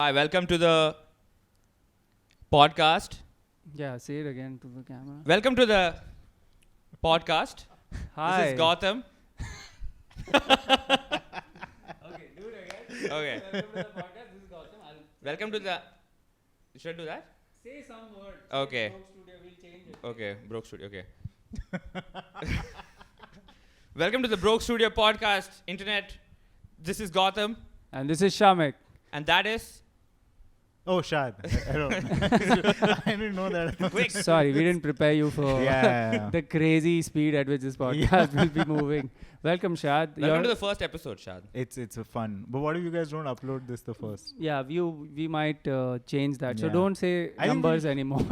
Hi, welcome to the podcast. Yeah, say it again to the camera. Welcome to the podcast. Hi. This is Gautam. Okay, do it again. Okay. Welcome to the podcast. This is Gautam. Welcome to the... Should I do that? Say some words. Okay. Say Broke Studio, we'll change it. Okay, Broke Studio, okay. Welcome to the Broke Studio podcast, internet. This is Gautam. And this is Shamik. And that is... Oh, Shaad. I don't I didn't know that. Quick. Sorry, we didn't prepare you for Yeah. the crazy speed at which this podcast will be moving. Welcome, Shaad. Welcome to the first episode, Shaad. It's a fun. But what if you guys don't upload this the first? Yeah, we might change that. So Yeah. don't say I think numbers anymore.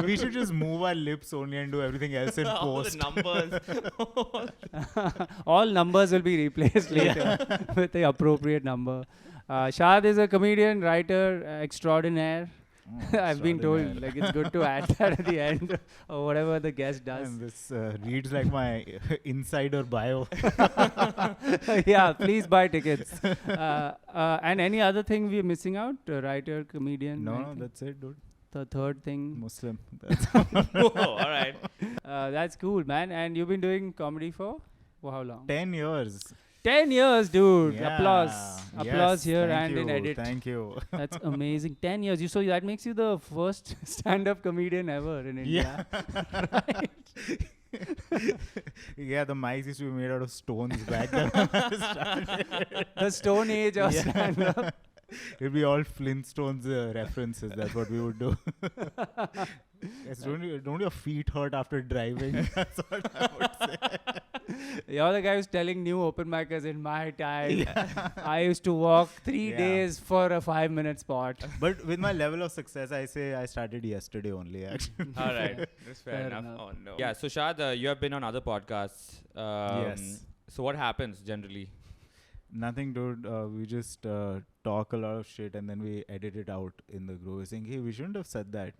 We should just move our lips only and do everything else in All post. the numbers. All numbers will be replaced later with the appropriate number. Shaad is a comedian, writer extraordinaire. I've been told like it's good to add that at the end or whatever the guest does. And this reads like my insider bio. Yeah, please buy tickets. And any other thing we're missing out? Writer, comedian? No, anything? that's it, dude. The third thing. Muslim. That's Whoa, all right. That's cool, man. And you've been doing comedy for how long? 10 years. 10 years, dude. Yeah. Applause. Yes, Applause here thank and in you, edit. Thank you. That's amazing. 10 years. So that makes you the first stand-up comedian ever in India. Right? Yeah, the mics used to be made out of stones back then. when I started. The Stone Age of stand-up. It'd be all Flintstones references. That's what we would do. Yes, don't your feet hurt after driving? That's what I would say. You're the guy who's telling new open micers in my time. I used to walk 3 Yeah. days for a 5-minute spot. But with my level of success, I say I started yesterday only, actually. All right. That's fair enough. Oh, no. Yeah, so Shaad, you have been on other podcasts. Yes. So what happens generally? Nothing, dude. We just talk a lot of shit and then we edit it out in the group. We're saying, hey, we shouldn't have said that.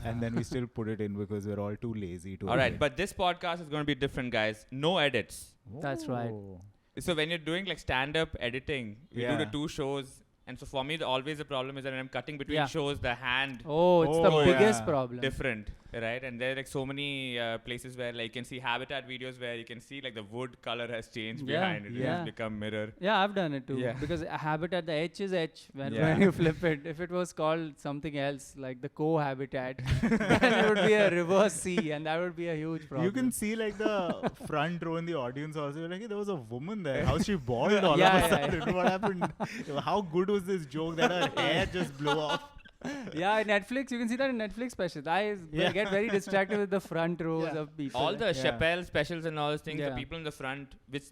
And then we still put it in because we're all too lazy to. All right, but this podcast is going to be different, guys. No edits. That's right. Oh. So when you're doing like stand-up editing, we do the Yeah. 2 shows. And so for me, always the problem is that when I'm cutting between Yeah. shows, the hand Oh, it's the Oh, biggest yeah. problem. different, right? And there are like so many places where like you can see habitat videos where you can see like the wood color has changed Yeah, behind it. It yeah. has become mirror. Yeah, I've done it too. Yeah. Because a habitat, the H is H when Yeah. you flip it. If it was called something else, like the cohabitat, then it would be a reverse C and that would be a huge problem. You can see like the front row in the audience also. You're like, hey, there was a woman there. How's she bald all Yeah, of a yeah, sudden? What happened? How good was this joke that her hair just blew off? Yeah, in Netflix, you can see that in Netflix specials. I get very distracted with the front rows Yeah. of people. All the Yeah. Chappelle specials and all those things, the Yeah. people in the front, which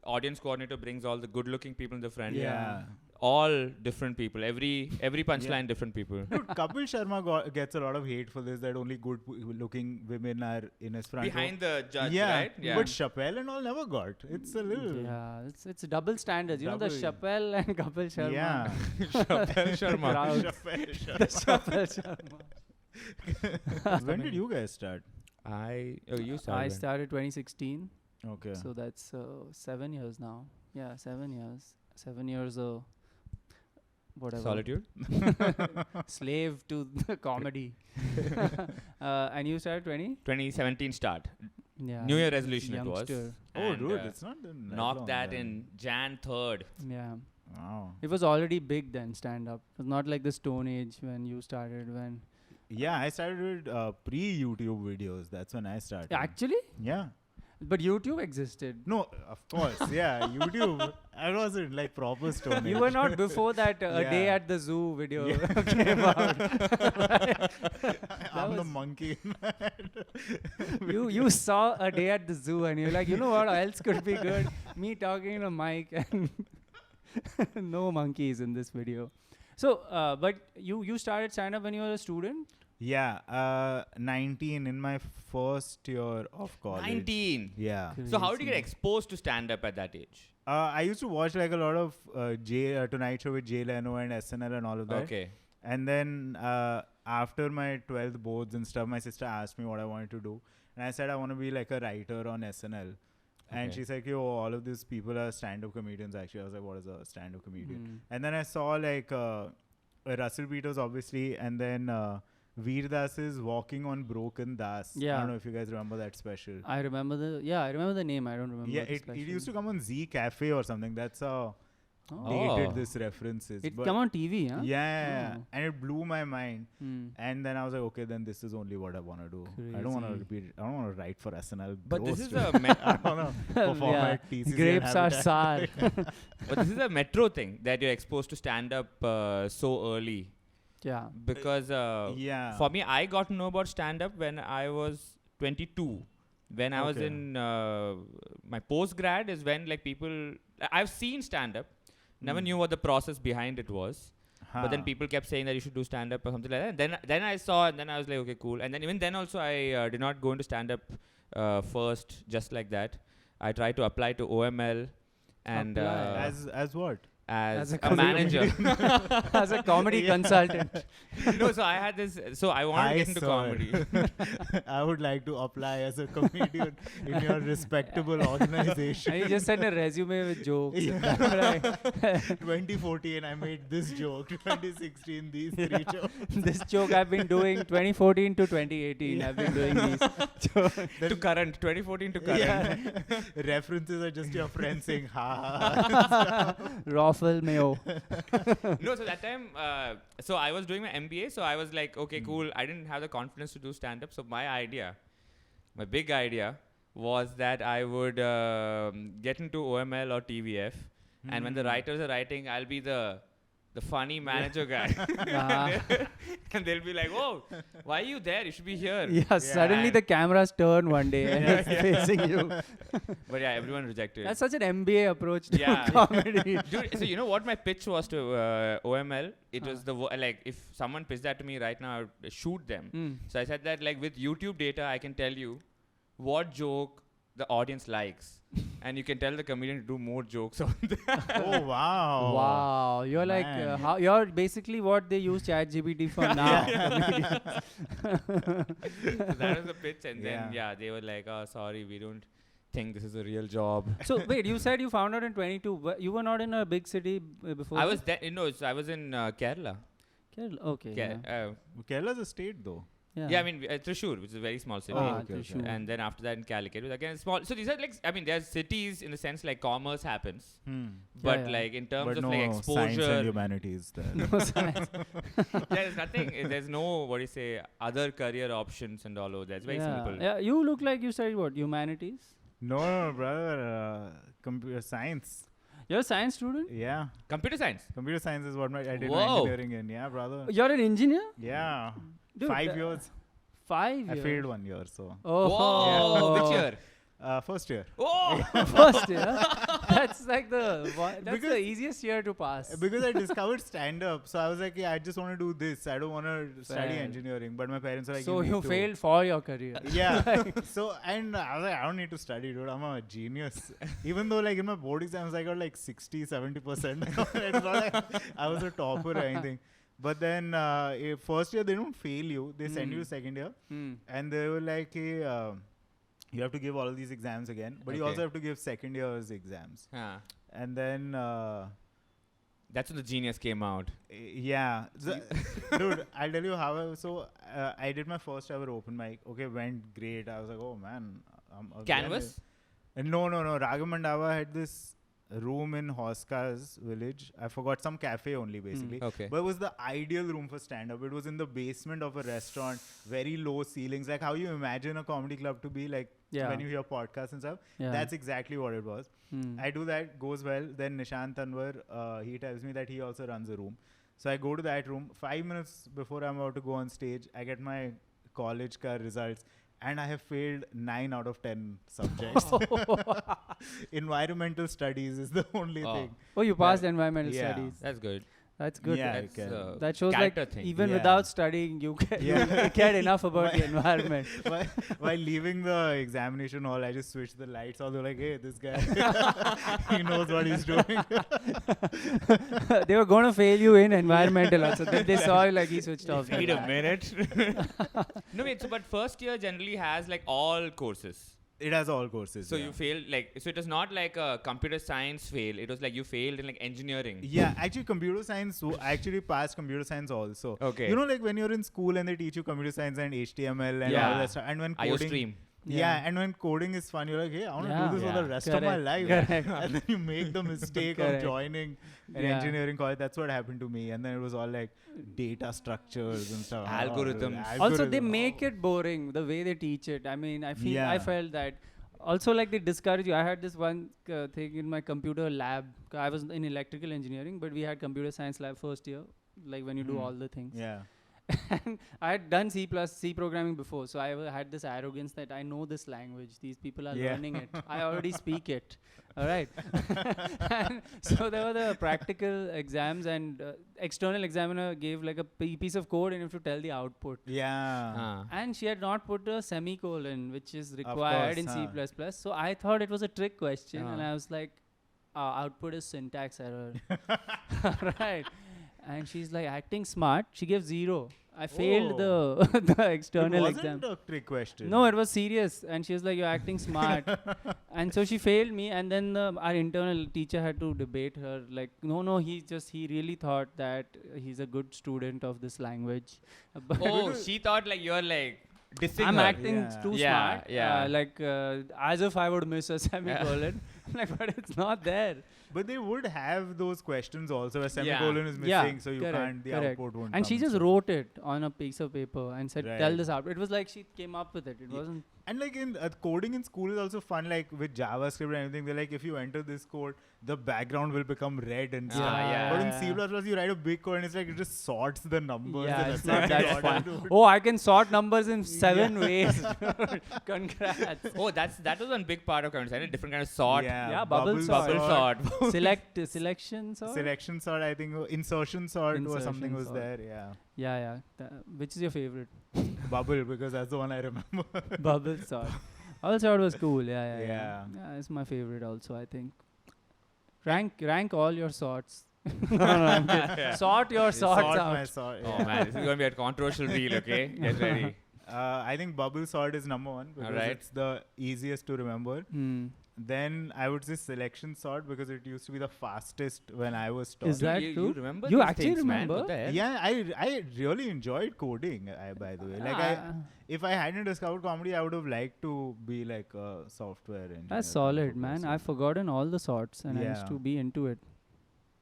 audience coordinator brings all the good-looking people in the front. Yeah. All different people. Every punchline, different people. Dude, Chappelle Sharma gets a lot of hate for this, that only good-looking women are in his front row. Behind the judge, Yeah, right? Yeah. but Chappelle and all never got. It's a little... Yeah, it's double standards. You know, the Double. Chappelle and Kapil Sharma. Yeah. Chappelle Sharma. Crowds. Chappelle The Sharma. Chappelle Sharma. When did you guys start? You started. I started 2016. Okay. So that's 7 years now. Yeah, 7 years. 7 years of whatever. Solitude? Slave to the comedy. And you started 20? 2017 start. Yeah. New Year resolution it was. Youngster. Oh, And, dude, it's not that knocked long that then. in Jan 3rd. Yeah. Wow. It was already big then, stand-up. It was not like the Stone Age when you started. When Yeah, I started with pre-YouTube videos. That's when I started. Actually? Yeah. But YouTube existed. No, of course. Yeah, YouTube. I wasn't like proper Stone You Age. were not before that A Day Yeah. at the Zoo video came out. I'm the was- monkey. You saw A Day at the Zoo and you're like, you know what else could be good? Me talking to Mike and no monkeys in this video. So, but you started stand-up when you were a student? Yeah, 19 in my first year of college. 19. Yeah. So how did you get Crazy. exposed to stand-up at that age? I used to watch like a lot of Tonight Show with Jay Leno and SNL and all of that. Okay. And then after my 12th boards and stuff, my sister asked me what I wanted to do. And I said I want to be like a writer on SNL. And Okay. she's like, yo, all of these people are stand-up comedians actually. I was like, what is a stand-up comedian? Mm. And then I saw like Russell Peters, obviously, and then Veer Das is Walking on Broken Das. Yeah. I don't know if you guys remember that special. I remember the name. I don't remember. Yeah, the it special. used to come on Z Cafe or something. That's how Oh. dated this reference is. It But come on TV, huh? yeah, Oh. and it blew my mind. Hmm. And then I was like, okay, then this is only what I want to do. I don't want to Crazy. repeat. I don't want to write for SNL. But this Gross, is dude. a me- I don't want to perform Yeah. at TCC. and Grapes are Habitat. sour. but this is a metro thing that you're exposed to stand up so early. Yeah. Because Yeah. for me, I got to know about stand up when I was 22. When I was Okay. in my post grad is when like people I've seen stand up, never knew what the process behind it was. But then people kept saying that you should do stand up or something like that. And then I saw, and then I was like, okay, cool. And then even then also I did not go into stand up first just like that. I tried to apply to OML and Apply. As what? as a a manager. As a comedy consultant. No, so I had this. So I wanted to get into sir. comedy. I would like to apply as a comedian in your respectable organization. And you just send a resume with jokes. 2014, I made this joke. 2016, these 3 jokes. This joke I've been doing 2014 to 2018. I've been doing these jokes. To current, 2014 to current. Yeah. References are just your friends saying, ha. Raffle Mayo. No, so that time, so I was doing my MBA, so I was like, okay, cool. I didn't have the confidence to do stand-up, so my big idea was that I would get into OML or TVF, and when the writers are writing, I'll be the funny manager guy. And they'll be like, oh, why are you there? You should be here. Yeah, suddenly the cameras turn one day and it's facing you. But yeah, everyone rejected. That's such an MBA approach to Yeah. comedy. Dude, so you know what my pitch was to OML? It was like if someone pitched that to me right now, I would shoot them. So I said that like with YouTube data, I can tell you what joke the audience likes, and you can tell the comedian to do more jokes on that. Oh, wow. Wow, you're like Man. you're basically what they use ChatGPT for now. So that was the pitch, and then they were like, "Oh, sorry, we don't think this is a real job." So wait, you said you found out in 22. You were not in a big city before. I was I was in Kerala. Kerala. Okay. Yeah. Kerala's a state, though. Yeah, I mean Thrissur, which is a very small city. Okay. And then after that in Calicut, it was again small. So these are like, I mean, there's cities in the sense like commerce happens, but like in terms But of no like science exposure, and humanities there. No science. there's nothing. There's no other career options and all of that. It's very simple. Yeah, you look like you studied what, humanities? No, brother. Computer science. You're a science student? Yeah. Computer science. Computer science is what I did my Whoa. engineering in. Yeah, brother. You're an engineer? Yeah. Dude, 5 years. 5 years? I failed 1 year, so. Oh. Whoa! Which year? First year. Oh! First year? That's like the Because- the easiest year to pass. Because I discovered stand-up, so I was like, yeah, I just want to do this. I don't want to study Fair. engineering. But my parents were like, So need you to." failed for your career. Yeah. So, and I was like, I don't need to study, dude. I'm a genius. Even though, like, in my board exams, I got like 60, 70%. It's not like I was a topper or anything. But then, first year, they don't fail you. They send you second year. And they were like, hey, you have to give all these exams again. But you Okay. also have to give second year's exams. Huh. And then... That's when the genius came out. Yeah. Dude, I'll tell you how I did my first ever open mic. Okay, went great. I was like, oh man. Canvas? No. Raghav Mandava had this room in Hoska's village. I forgot, some cafe only basically. Okay. But it was the ideal room for stand-up. It was in the basement of a restaurant, very low ceilings, like how you imagine a comedy club to be, like when you hear podcasts and stuff. Yeah. That's exactly what it was. I do that, goes well. Then Nishant Tanwar, he tells me that he also runs a room. So I go to that room. 5 minutes before I'm about to go on stage, I get my college ka results. And I have failed 9 out of 10 subjects. Environmental studies is the only thing. Oh, you passed environmental Yeah. studies. That's good. That's good. Yeah, That's That shows like character thing. even Yeah. without studying, you cared enough about the environment. While leaving the examination hall, I just switched the lights. All they were like, hey, this guy, he knows what he's doing. They were going to fail you in environmental also. They saw you like he switched off. Wait a minute. No, wait. So, but first year generally has like all courses. It has all courses. So you failed so it was not like a computer science fail. It was like you failed in like engineering. Yeah, actually computer science, I actually passed computer science also. Okay. You know, like when you're in school and they teach you computer science and HTML and all that stuff. And when coding, IOStream. yeah, and when coding is fun, you're like, hey, I want to do this for the rest of my life. Correct. And then you make the mistake of joining an Yeah. engineering college. That's what happened to me. And then it was all like data structures and stuff. Algorithms. Also, they make it boring the way they teach it. I mean, I felt that. Also, like they discourage you. I had this one thing in my computer lab. I was in electrical engineering, but we had computer science lab first year, like when you do all the things. Yeah. And I had done C programming before, so I had this arrogance that I know this language. These people are learning it. I already speak it. All right. And so there were the practical exams, and external examiner gave like a piece of code, and you have to tell the output. Yeah. And she had not put a semicolon, which is required in C++. So I thought it was a trick question, and I was like, output is syntax error. Right. And she's like acting smart. She gave 0. I failed the external exam. It wasn't a trick question. No, it was serious. And she was like, you're acting smart. And so she failed me. And then our internal teacher had to debate her. Like, no, he really thought that he's a good student of this language. But She thought like you're like dissing I'm her. acting too smart. Yeah. As if I would miss a semicolon. Like, but it's not there. But they would have those questions also. A semicolon is missing, so you can't, the output won't And come she just stuff. wrote it on a piece of paper and said, tell this out. It was like she came up with it. It wasn't... And like in coding in school is also fun, like with JavaScript and everything. They're like, if you enter this code, the background will become red and stuff. But in C++, you write a big code and it's like it just sorts the numbers. Yeah, and it's that's not it. that fun. Oh, I can sort numbers in 7 ways. Congrats. That was one big part of computer science. Different kind of sort. Yeah, bubble sort. Selection sort. Selection sort, I think. Insertion sort or something was sort. there. Yeah. Which is your favorite? Bubble, because that's the one I remember. Bubble sort. Bubble sort was cool. Yeah. Yeah. It's my favorite also, I think. Rank all your sorts. No, I'm kidding. Sort your sorts out. My sort, Oh man, this is going to be a controversial reel, okay? Get ready. I think bubble sort is number 1 because it's the easiest to remember. Then I would say selection sort because it used to be the fastest when I was taught. Is that you true? You remember You these actually things, man? remember? What the hell? Yeah, I really enjoyed coding, by the way. Like if I hadn't discovered comedy, I would have liked to be like a software engineer. That's solid, man. I've forgotten all the sorts and I used to be into it.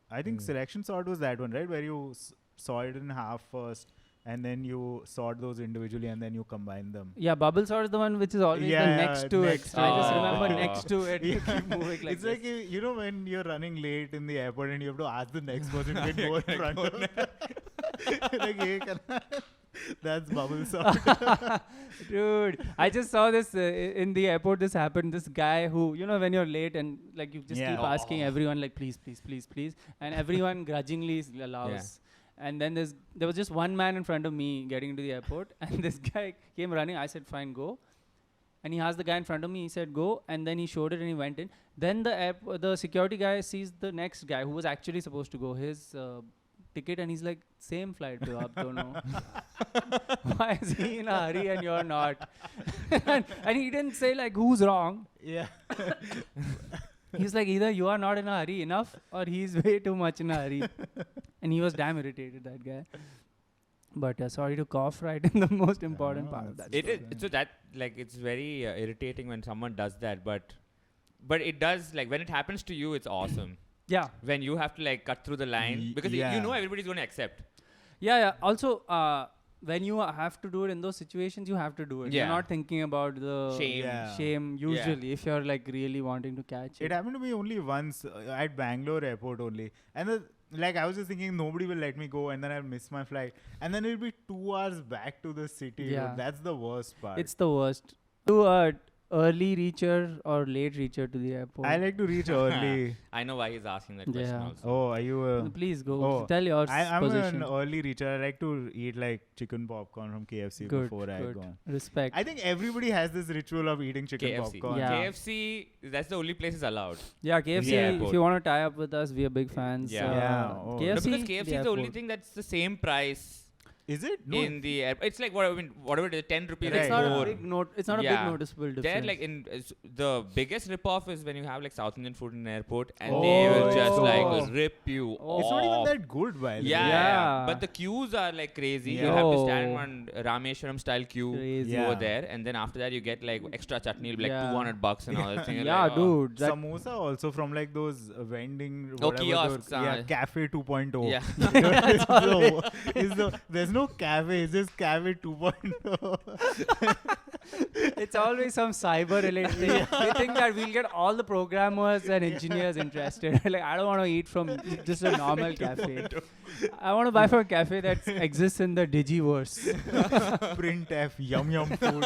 I think selection sort was that one, right? Where you sort it in half first and then you sort those individually and then you combine them. Yeah, bubble sort is the one which is always next to it. I just remember next to it. You keep moving like it's like, you know, when you're running late in the airport and you have to ask the next person to go in front of like, hey, that's bubble sort. Dude, I just saw this in the airport. This happened. This guy who, you know, when you're late and like you just keep asking everyone like, please. And everyone grudgingly allows. Yeah. And then there was just one man in front of me getting into the airport. And this guy came running. I said, fine, go. And he asked the guy in front of me. He said, go. And then he showed it and he went in. Then the security guy sees the next guy who was actually supposed to go. His ticket, and he's like, same flight to aap dono. Why is he in a hurry and you're not? and he didn't say like who's wrong. Yeah. He's like, either you are not in a hurry enough or he's way too much in a hurry. And he was damn irritated, that guy. But sorry to cough right in the most important part of that. It is, so that like it's very irritating when someone does that, but it does, like when it happens to you, it's awesome. Yeah. When you have to like cut through the line because you know everybody's going to accept. Yeah. Also, when you have to do it in those situations, you have to do it. Yeah. You're not thinking about the shame usually if you're like really wanting to catch it. It happened to me only once at Bangalore airport only. And like I was just thinking nobody will let me go and then I'll miss my flight. And then it'll be 2 hours back to the city. Yeah. That's the worst part. It's the worst. To early reacher or late reacher to the airport? I like to reach early. I know why he's asking that question also. Oh, are you please go. Tell your I'm position. an early reacher. I like to eat like chicken popcorn from KFC before I go. Respect. I think everybody has this ritual of eating chicken popcorn. Yeah. KFC, that's the only place is allowed. Yeah, KFC, if you want to tie up with us, we are big fans. Yeah. KFC, no, because KFC is the only thing that's the same price Is it? No. in the air. It's like whatever it is, 10 rupees. Right. It's not more. a big It's not a big Yeah. noticeable difference. They're like the biggest rip-off is when you have like South Indian food in an airport and they will just Oh. like rip you off. It's not even that good, by the way. Yeah. But the queues are like crazy. You Yeah. have to stand Oh. one Rameshwaram style queue Crazy. Yeah. over there, and then after that you get like extra chutney, it'll be like Yeah. $200 and all that thing. Yeah, like, oh. dude. That Samosa also from like those vending Oh, whatever kiosks, those, yeah, cafe 2.0. Yeah. There's no cafe, it's just cafe 2.0. it's always some cyber related thing. They think that we'll get all the programmers and engineers interested. Like, I don't want to eat from just a normal cafe. I want to buy from a cafe that exists in the Digiverse. Print F, yum food.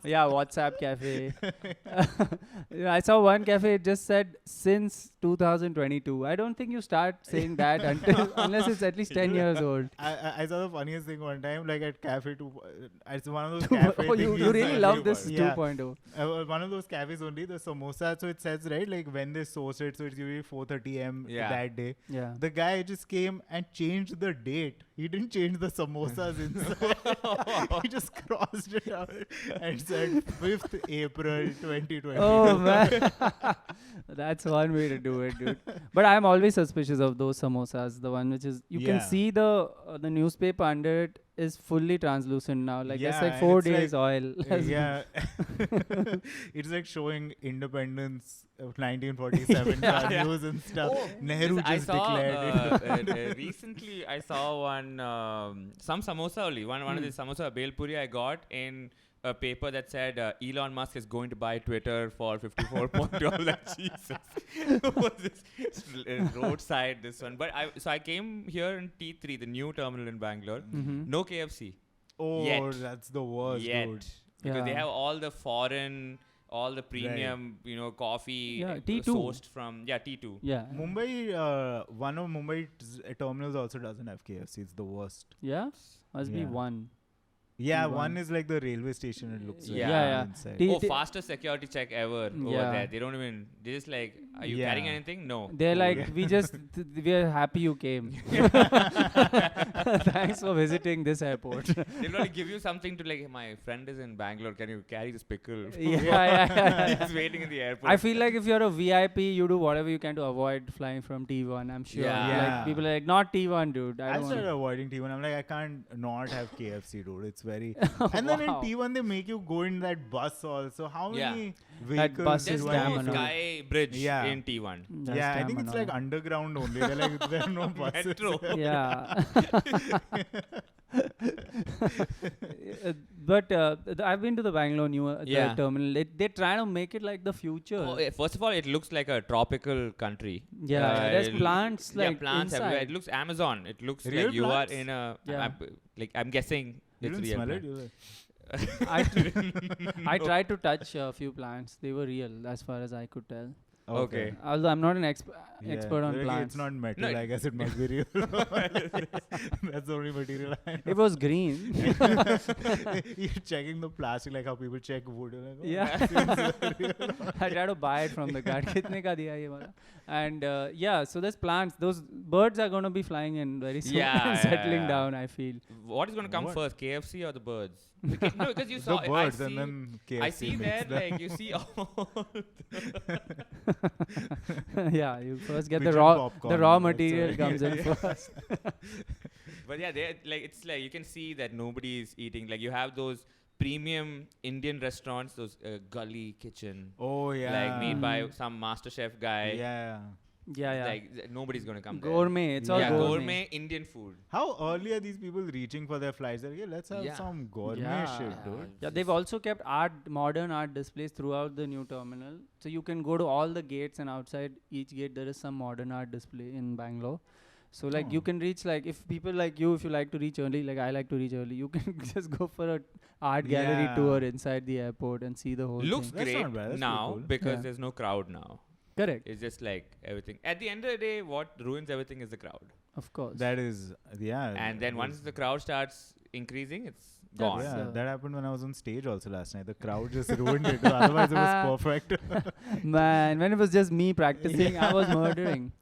Yeah, WhatsApp cafe. I saw one cafe, it just said since 2022. I don't think you start saying that unless it's at least 10 years old. I saw the funniest thing one time, like at cafe 2. It's one of those cafes. Oh, you really love this 2.0. One of those cafes only, the samosa. So it says, right, like when they source it, so it's usually 4:30 a.m. that day. Yeah. The guy just came and changed the date. He didn't change the samosas inside. He just crossed it out and said 5th April 2020. Oh, man. That's one way to do it, dude. But I'm always suspicious of those samosas. The one which is, you can Yeah. see the newspaper under it is fully translucent now. Like, it's Yeah, like and 4 it's days like- oil. Yeah. It's like showing independence of 1947 news and stuff. Oh, Nehru I just saw declared recently. I saw one some samosa only. One of the samosa Belpuri I got in a paper that said Elon Musk is going to buy Twitter for $54. Like, Jesus, what was this roadside? This one, but I came here in T3, the new terminal in Bangalore. Mhm. No KFC Oh, Yet. that's the worst, yet dude. because they Yeah. have all the foreign, all the premium, coffee Yeah, T2. sourced from T2. Yeah. Mumbai, one of Mumbai's terminals also doesn't have KFC. It's the worst. Yeah? Must be Yeah. one. Yeah, One. one is like the railway station. It looks like Yeah. inside. T- Fastest security check ever over Yeah. there. They don't even. They just like, are you carrying Yeah. anything? No. They're Cool. like, we're happy you came. Thanks for visiting this airport. They'll probably give you something to like, my friend is in Bangalore. Can you carry this pickle? yeah. He's waiting in the airport. I feel like if you're a VIP, you do whatever you can to avoid flying from T1. I'm sure. Yeah. Like, people are like, not T1, dude. I I don't started want avoiding T1. I'm like, I can't not have KFC, dude. It's very. And then in Wow. T1 they make you go in that bus also. How Yeah. many That vehicles? bus There's is do I damn need no to- annoying. sky bridge Yeah. in T1. That's Yeah, I damn think it's like annoying. underground only. There are no buses. Metro. Yeah. But I've been to the Bangalore Yeah. terminal. They're trying to make it like the future. Oh, first of all, it looks like a tropical country. Yeah, there's plants yeah, like plants inside. everywhere. It looks Amazon. It looks Real like you plants? are in a. Yeah. I'm guessing You it's didn't real. smell plant. it? You were like, I tried to touch a few plants. They were real, as far as I could tell. Okay. Although I'm not an Yeah. expert on Like, plants. It's not metal. No, I guess it must be real. That's the only material I know. It was green. You're checking the plastic like how people check wood. You're like, oh, Yeah. that seems real. I tried to buy it from the guard. Kitne ka diya ye wala? And yeah, so there's plants. Those birds are going to be flying in very soon Yeah, and settling yeah. down, I feel. What is going to come What? first, KFC or the birds? No, because you The saw. birds I and see, then KFC I see makes there, the like you see all. Yeah, you first get the pigeon raw popcorn, raw that's material all. comes in first. But yeah, they like it's like you can see that nobody is eating. Like you have those premium Indian restaurants, those gully kitchen, Oh yeah. like made by some master chef guy. Yeah. Yeah. Like nobody's gonna come Gourmet. It's all there. Yeah, gourmet. gourmet Indian food. How early are these people reaching for their flights? They're like, let's have Yeah. some gourmet Yeah. shit, dude. Yeah, they've also kept modern art displays throughout the new terminal. So you can go to all the gates, and outside each gate there is some modern art display in Bangalore. So like you Oh. can reach, like if people like you, if you like to reach early, like I like to reach early, you can just go for a art gallery Yeah. tour inside the airport and see the whole Looks thing. That's great not bad, that's now pretty cool. because Yeah. there's no crowd now. Correct. It's just like everything. At the end of the day, what ruins everything is the crowd. Of course. That is, yeah. And then once the crowd starts increasing, it's gone. Yeah, So- that happened when I was on stage also last night. The crowd just ruined it. Otherwise, it was perfect. Man, when it was just me practicing, I was murdering.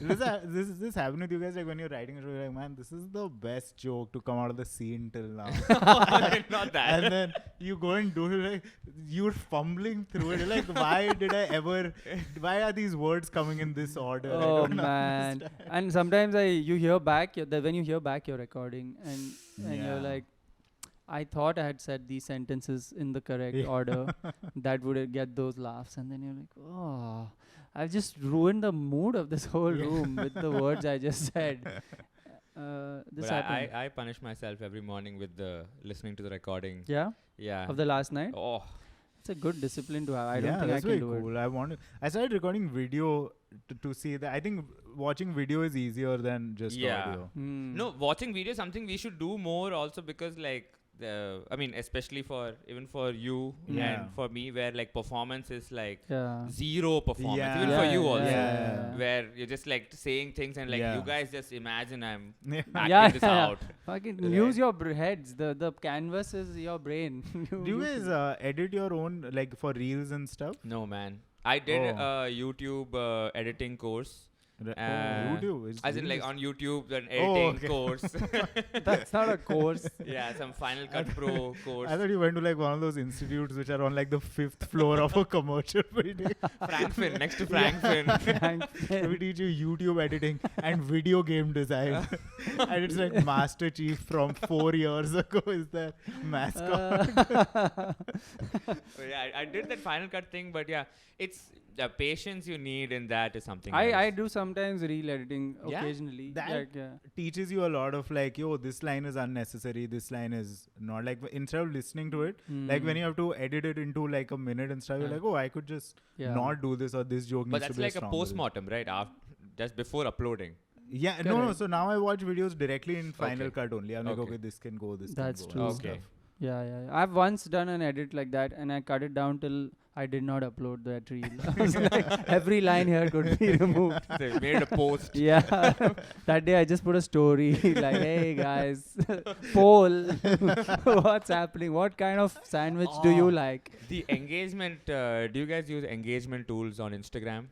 This happened with you guys, like when you're writing a show, you're like, man, this is the best joke to come out of the scene till now. Not that. And then you go and do it, like, you're fumbling through it. You're like, why are these words coming in this order? I Oh don't man! understand. And sometimes you hear back when you hear back your recording, and you're Yeah. like, I thought I had said these sentences in the correct Yeah. order that would get those laughs, and then you're like, oh, I've just ruined the mood of this whole room with the words I just said. This But happened. I punish myself every morning with listening to the recording. Yeah, Yeah. of the last night. Oh. It's a good discipline to have. I don't Yeah, think I that's can very do it. cool. I started recording video to see that. I think watching video is easier than just Yeah. audio. Hmm. No, watching video is something we should do more also, because like I mean, especially even for you Yeah. and for me, where like performance is like Yeah. zero performance. Yeah. Even for you Yeah, also. yeah. Where you're just like saying things and like Yeah. you guys just imagine I'm Yeah. acting this Yeah. out. Fucking Right. use your heads. The canvas is your brain. Do you guys edit your own, like, for reels and stuff? No, man. I did Oh. a YouTube editing course. YouTube. It's As in like reels. on YouTube, an Oh, editing okay. course. That's not a course. Yeah, some Final Cut Pro course. I thought you went to like one of those institutes which are on like the 5th floor of a commercial building. Frankfin, next to Frankfin. We teach you YouTube editing and video game design. And it's like Master Chief from 4 years ago is the mascot. So yeah, I did that Final Cut thing, but yeah, it's the patience you need in that is something I else. do sometimes reel editing Yeah? occasionally. That- Like, yeah. Teaches you a lot of like, yo, this line is unnecessary, this line is not, like, instead of listening to it, like when you have to edit it into like a minute and stuff, you're like, oh, I could just Yeah. not do this, or this joke But needs to that's be like a stronger. post-mortem, right? Just before uploading. Yeah, no, Correct. so now I watch videos directly in Final Okay. Cut only. I'm like, Okay. okay, this can go, this That's can go. true. and Okay. stuff. Yeah. I've once done an edit like that, and I cut it down till I did not upload that reel. I was like, every line here could be removed. They made a post. Yeah. That day I just put a story like, hey guys, poll. What's happening? What kind of sandwich do you like? The engagement, do you guys use engagement tools on Instagram?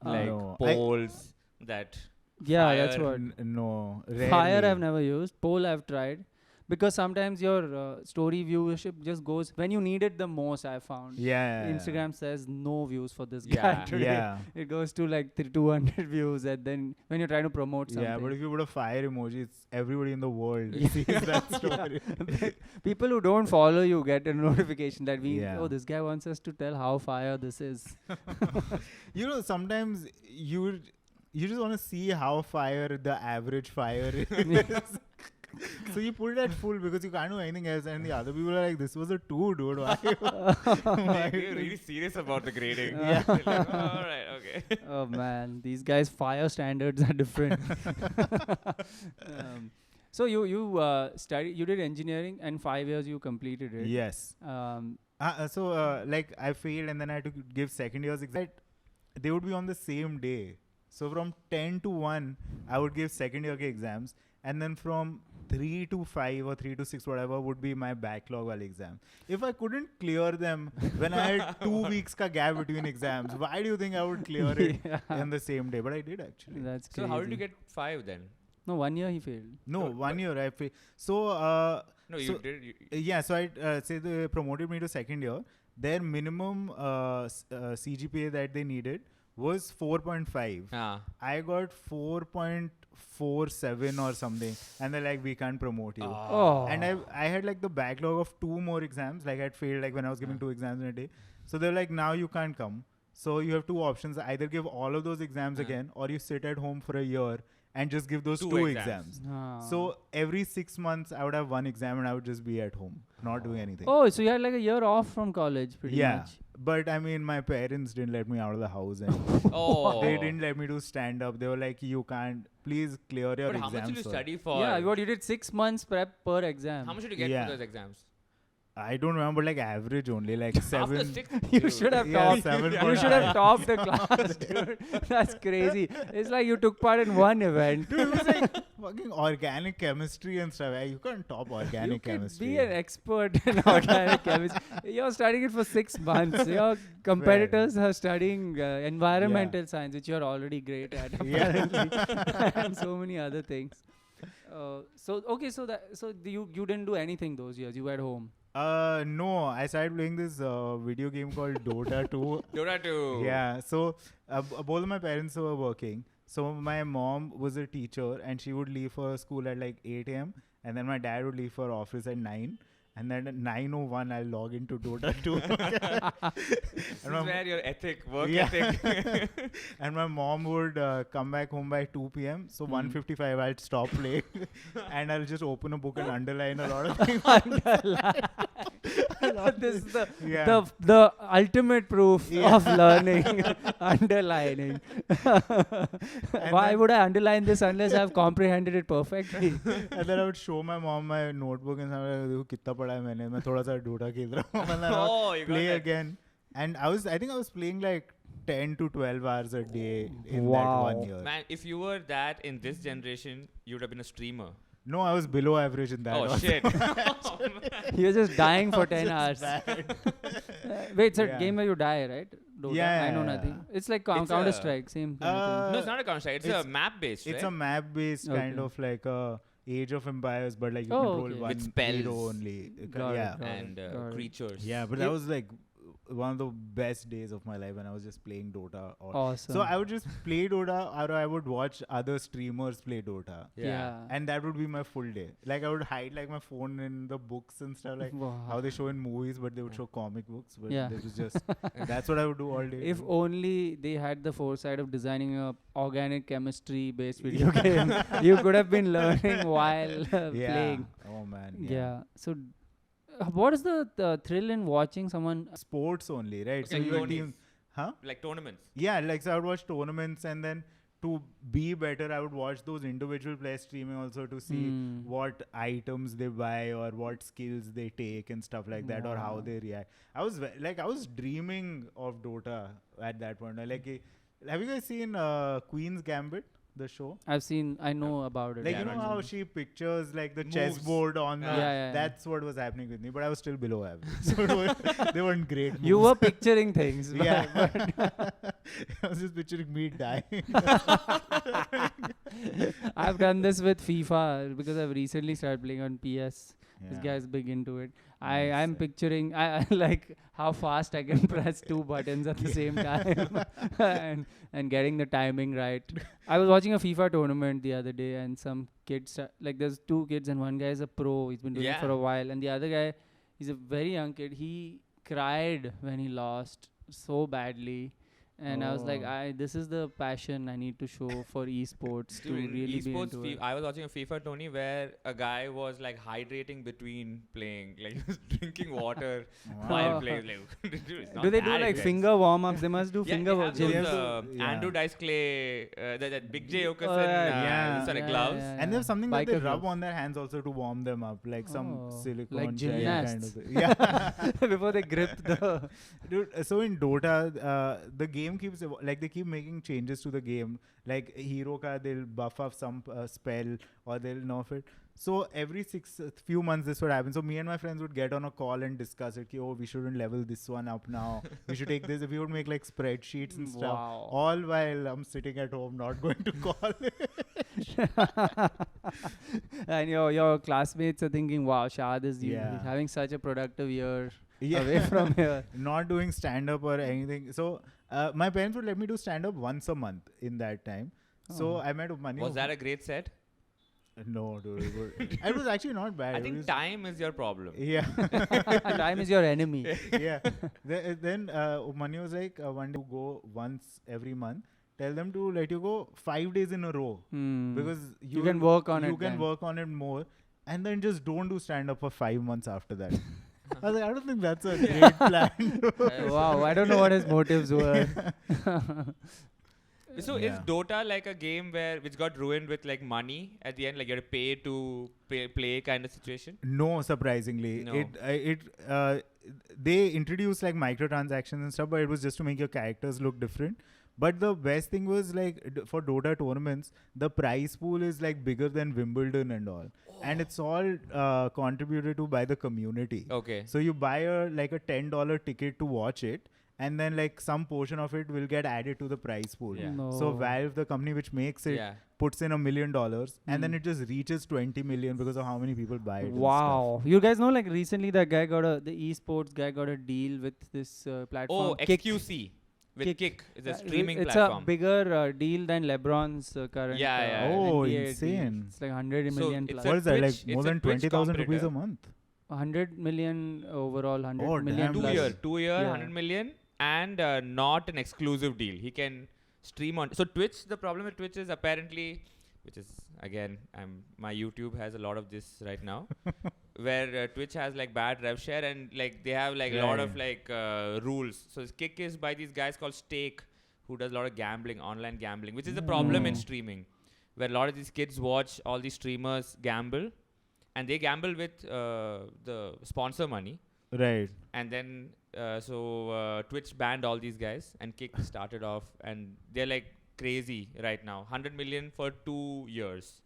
Like No. polls that... Yeah, that's Fire. what. No. Fire rarely. I've never used. Poll I've tried. Because sometimes your story viewership just goes when you need it the most, I found. Yeah. Instagram says no views for this Yeah. guy today. Yeah. It goes to like 200 views, and then when you're trying to promote something. Yeah, but if you put a fire emoji, it's everybody in the world Yeah. sees that story. People who don't follow you get a notification that Yeah. oh, this guy wants us to tell how fire this is. You know, sometimes you just want to see how fire the average fire is. So you put it at full because you can't do anything else, and the other people are like, "This was a 2, dude. Why?" They're really serious about the grading. Yeah. They're like, "Oh, all right, okay. Oh man, these guys' fire standards are different. So you you did engineering, and 5 years you completed it. Yes. Like I failed, and then I had to give second year's exam. They would be on the same day. So from 10 to 1, I would give second year ke exams, and then from 3 to 5 or 3 to 6, whatever, would be my backlog wale exam. If I couldn't clear them when I had 2 weeks ka gap between exams, why do you think I would clear it Yeah. on the same day? But I did actually. That's So how did you crazy. get 5 then? No, 1 year he failed. No, No, 1 year I failed. So, No, you So- did. yeah, so I say they promoted me to second year. Their minimum CGPA that they needed was 4.5. I got 4.47 or something, and they're like, we can't promote you. Oh. And I had like the backlog of 2 more exams. Like I'd failed like when I was giving 2 exams in a day. So they're like, now you can't come. So you have 2 options: either give all of those exams again, or you sit at home for a year and just give those 2 2 exams. exams. So every 6 months I would have 1 exam and I would just be at home, not doing anything. Oh, so you had like a year off from college, pretty Yeah. much. But I mean, my parents didn't let me out of the house, and Oh. they didn't let me do stand up. They were like, you can't, please clear your But how exams. much did you first." study for? Yeah, what you did 6 months prep per exam. How much did you get Yeah. for those exams? I don't remember, like average only, like After 7. 6, You should have Yeah, topped. 7. You should have topped the class, dude. That's crazy. It's like you took part in one event. Dude, it was like fucking organic chemistry and stuff. You can't top You organic could chemistry. be an expert in organic chemistry. You're studying it for 6 months. Your competitors are studying environmental science, which you're already great at, apparently, and so many other things. So you didn't do anything those years. You were at home. No, I started playing this video game called Dota 2. Dota 2. Yeah, so both of my parents were working. So my mom was a teacher and she would leave for school at like 8 a.m. And then my dad would leave for office at 9. And then at 9:01, I'll log into Dota 2. This is where your work Yeah. ethic. And my mom would come back home by 2 p.m. So 1:55, I'd stop playing. And I'll just open a book and underline a lot of things. This is Yeah. the ultimate proof of learning. Underlining. Why then- would I underline this unless I've comprehended it perfectly? And then I would show my mom my notebook and say, देखो कितना पढ़ा है मैंने, मैं थोड़ा सा Dota खेल रहा हूँ. And then I would Oh, you got play that. again. And I think I was playing like 10 to 12 hours a day in that Wow. 1 year. Man, if you were that in this generation, you would have been a streamer. No, I was below average in that. Oh, also. shit. You're just dying for 10 Just hours. bad. Wait, it's a Yeah. game where you die, right? Dota? Yeah, I know yeah, nothing. yeah. It's like It's Counter a- Strike, same kind of thing. No, it's not a Counter-Strike. It's a It's- map-based, It's right? a map-based kind Okay. of like a Age of Empires, but like you Oh, control okay. one With spells. hero only. Got it, Yeah. got it. and Got it. creatures. Yeah, but It- that was like one of the best days of my life when I was just playing Dota. Awesome. So I would just play Dota, or I would watch other streamers play Dota. yeah. And that would be my full day. Like I would hide like my phone in the books and stuff, like Wow. how they show in movies, but they would show comic books. But Yeah. it was just that's what I would do all day. If only they had the foresight of designing a organic chemistry based video game, you could have been learning while playing. Oh man. Yeah. So, what is the thrill in watching someone? Sports only, right? Like your tourneys. team, huh? Like tournaments. Yeah, like so I would watch tournaments, and then to be better, I would watch those individual players streaming also to see what items they buy or what skills they take and stuff like that, or how Wow. they react. I was dreaming of Dota at that point. Like, have you guys seen Queen's Gambit, the show? I know about it. Like, Yeah, you know right. how she pictures like the Moves. chessboard on the, Yeah. that's what was happening with me, but I was still below average. So they weren't great moves. You were picturing things. Yeah. I was just picturing me dying. I've done this with FIFA because I've recently started playing on PS. This Yeah. guy's big into it. Nice, I'm yeah. picturing I like how fast I can press 2 buttons at the same time and getting the timing right. I was watching a FIFA tournament the other day, and some kids like there's 2 kids and one guy is a pro. He's been doing it for a Yeah. while, and the other guy, he's a very young kid. He cried when he lost so badly. And I was like, Oh. this is the passion I need to show for esports to Dude, in really be esports, into it. I was watching a FIFA tourney where a guy was like hydrating between playing, like he was drinking water while Wow. playing. Like, dude, it's not Do they do that like intense. finger warm-ups? They must do Yeah, finger they warm-ups. have They those, have to- yeah. Andrew Dice Clay, that Big J Okerson, yeah. sorry, gloves. And there's something that they Biker rub gloves. on their hands also to warm them up, like some Oh, silicone like gel kind gymnasts. of thing. Yeah. Before they grip the... Dude, so in Dota, the game keeps like they keep making changes to the game. Like hero ka, they'll buff up some spell or they'll nerf it. So every few months this would happen. So me and my friends would get on a call and discuss it. Oh, we shouldn't level this one up now. We should take this. If we would make like spreadsheets and stuff. Wow. All while I'm sitting at home not going to call. And your classmates are thinking, wow, Shaad is Yeah. he's having such a productive year Yeah. away from here. Not doing stand-up or anything. So my parents would let me do stand-up once a month in that time. So Oh. I met Mani. Was that a great set? No, dude. It was actually not bad. I It think was- time is your problem. Yeah. Time is your enemy. Yeah. Then Mani was like, one day you go once every month. Tell them to let you go 5 days in a row. Hmm. Because You can work on it You can then. work on it more. And then just don't do stand-up for 5 months after that. I was like, I don't think that's a great plan. Wow, I don't know what his motives were. So is Dota like a game which got ruined with like money at the end, like you have to pay to play kind of situation? No, surprisingly, No. They introduced like microtransactions and stuff, but it was just to make your characters look different. But the best thing was like for Dota tournaments, the prize pool is like bigger than Wimbledon and all, and it's all contributed to by the community. Okay. So you buy a $10 ticket to watch it, and then like some portion of it will get added to the prize pool. Yeah. No. So Valve, the company which makes it, puts in $1 million, and then it just reaches 20 million because of how many people buy it. Wow. You guys know, like recently the esports guy got a deal with this platform. Oh, XQC. With Kick. It's a streaming it's platform. a bigger deal than LeBron's current. Oh, NBA insane. Deal. It's like 100 million it's plus. What is that? Like Twitch- more it's a than Twitch 20,000 rupees a competitor. month? 100 million overall, 100 Oh, million damn. plus. 2 year, Yeah. 100 million, and not an exclusive deal. He can stream on. So Twitch, the problem with Twitch is apparently, which is again, my YouTube has a lot of this right now, where Twitch has like bad rev share and like they have like a lot of like rules. So this Kick is by these guys called Stake, who does a lot of gambling, online gambling, which is the problem in streaming, where a lot of these kids watch all these streamers gamble, and they gamble with the sponsor money. Right. And then, Twitch banned all these guys, and Kick started off, and they're like crazy right now. 100 million for 2 years,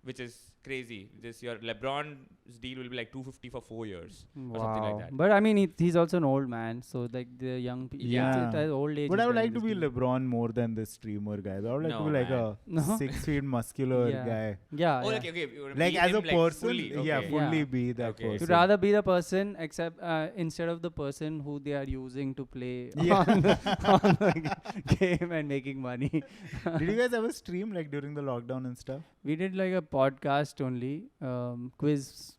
which is crazy. This year, LeBron's deal will be like 250 for 4 years or something like that. But I mean, he's also an old man, so like the young people. Yeah. At old age. But is I would when like to this be game- LeBron more than this streamer guy. I would like to be like a No. 6 feet muscular Yeah. guy. Yeah. Oh, yeah. okay, okay. You wanna Like be as a him, like, person, fully, yeah, okay. fully Yeah. be that Okay. person. You'd rather be the person, except instead of the person who they are using to play on the game and making money. Did you guys ever stream like during the lockdown and stuff? We did like a podcast only, quiz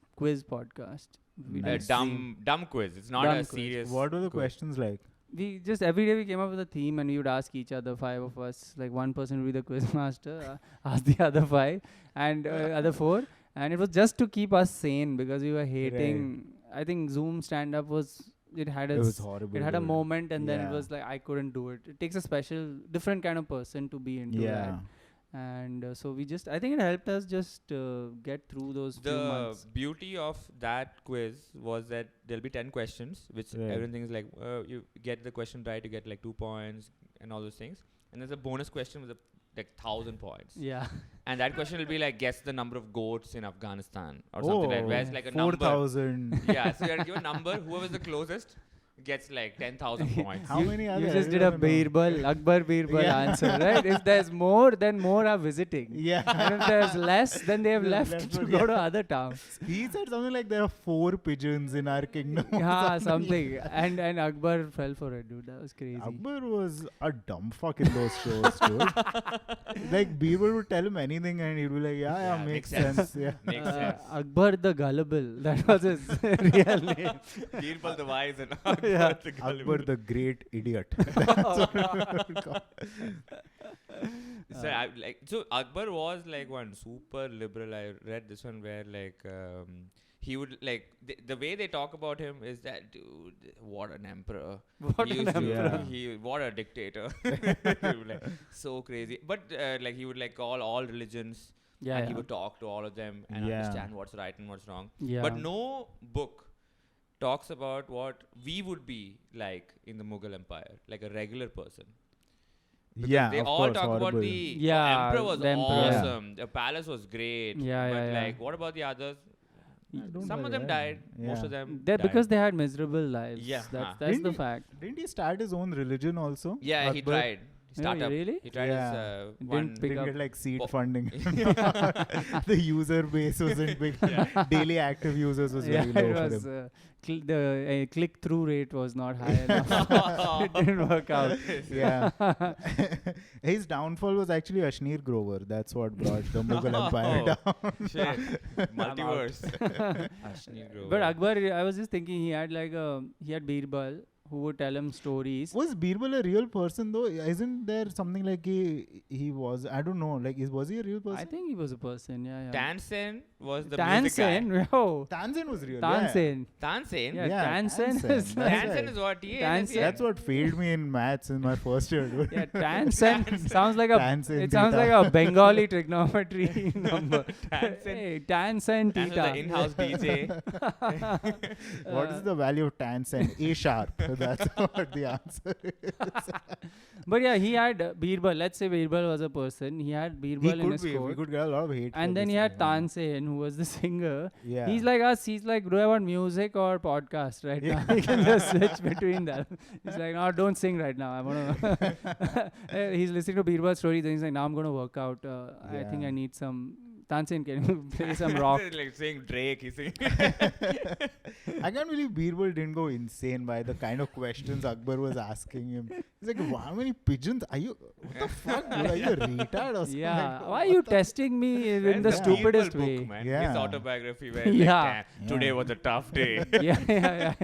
podcast. We Nice. did stream. Dumb quiz. It's not Dumb a quiz. serious. What were the quiz. questions like? We just every day we came up with a theme and we would ask each other, 5 of us, like one person would be the quiz master, ask the other 5 and other 4, and it was just to keep us sane because we were hating. I think Zoom stand-up was it had It was horrible. it had a dude. moment and then it Yeah. was like I couldn't do it. It takes a different kind of person to be into Yeah. that. And so we just, I think it helped us just get through those few The months. beauty of that quiz was that there'll be 10 questions, which Right. everything is like, you get the question right, you get like 2 points and all those things. And there's a bonus question with like 1,000 points. Yeah. And that question will be like, guess the number of goats in Afghanistan or something like that. Where it's like a number. 4,000. Yeah, so you have to give a number. Whoever's the closest gets like 10,000 points. How many are You there? just I did a don't know. Birbal, Akbar Birbal Yeah. answer, right? If there's more, then more are visiting. Yeah. And if there's less, then they have Left left to for- go yeah. to other towns. He said something like there are 4 pigeons in our kingdom. or Yeah, something. And Akbar fell for it, dude. That was crazy. Akbar was a dumb fuck in those shows, dude. Like, people would tell him anything and he'd be like, yeah, makes sense. Yeah. Makes sense. Akbar the Gullible. That was his real name. Birbal the wise and Yeah. Akbar the Gullible. Akbar the great idiot. So Akbar was like one super liberal. I read this one where like he would like the way they talk about him is that dude, what an emperor. What He an used to- emperor. what a dictator. He would, like, so crazy. But like he would like call all religions Yeah, and yeah. he would talk to all of them and Yeah. understand what's right and what's wrong. Yeah. But no book talks about what we would be like in the Mughal Empire, like a regular person. Because Yeah, they of all course, talk about horrible. the Yeah, emperor was the emperor. Yeah. awesome, the palace was great. Yeah, but yeah, yeah. like, what about the others? I don't Some know, of them yeah. died. Most Yeah. of them They're died. because they had miserable lives. Yeah, That's Didn't the he- fact. Didn't he start his own religion also? Yeah, he Akbar? tried. Startup. really? He tried Yeah. his Didn't one. pick Didn't up. get like seed Oh. funding. The user base wasn't big. Daily active users was Yeah, very low it for was him. the click-through rate was not high enough. It didn't work out. Yeah. His downfall was actually Ashneer Grover. That's what brought the Mughal Empire down. Shit. Multiverse. Ashneer Grover. But Akbar, I was just thinking he had Birbal who would tell him stories. Was Birbal a real person though? Isn't there something like he was? I don't know. Like, was he a real person? I think he was a person. Yeah, yeah. Tansen was the music guy. Tansen, yo. Tansen was real. Tansen. Tansen? Yeah, Yeah, Tansen Tansen. is like... Tansen is what? Tansen. That's what failed me in maths in my first year, dude. Yeah, Tansen sounds like a... Tansen It sounds like theta. a Bengali trigonometry number. Tansen. Hey, Tansen Tansen was the theta. in-house DJ. What is the value of Tansen? A sharp. That's what the answer is. But yeah, he had Birbal. Let's say Birbal was a person. He had He Birbal in could his be. We court. could get a lot of hate. for And then this, he had yeah. Tansen, who was the singer. Yeah. He's like us. He's like, do I want music or podcast right now? He can just switch between them. He's like, no, don't sing right now. I want to. He's listening to Birbal's stories and he's like, now I'm going to work out. I think Yeah. I need some. Tansen, can you play some rock? Like saying Drake, he's saying. I can't believe Birbal didn't go insane by the kind of questions Akbar was asking him. He's like, how many pigeons are you? What the fuck, dude? Are you a retard or something? Yeah. Like, Why are you testing me in the Where's stupidest Birbal way? book, man? Yeah. His autobiography where Yeah. like, "Damn, today Yeah. was a tough day. Yeah.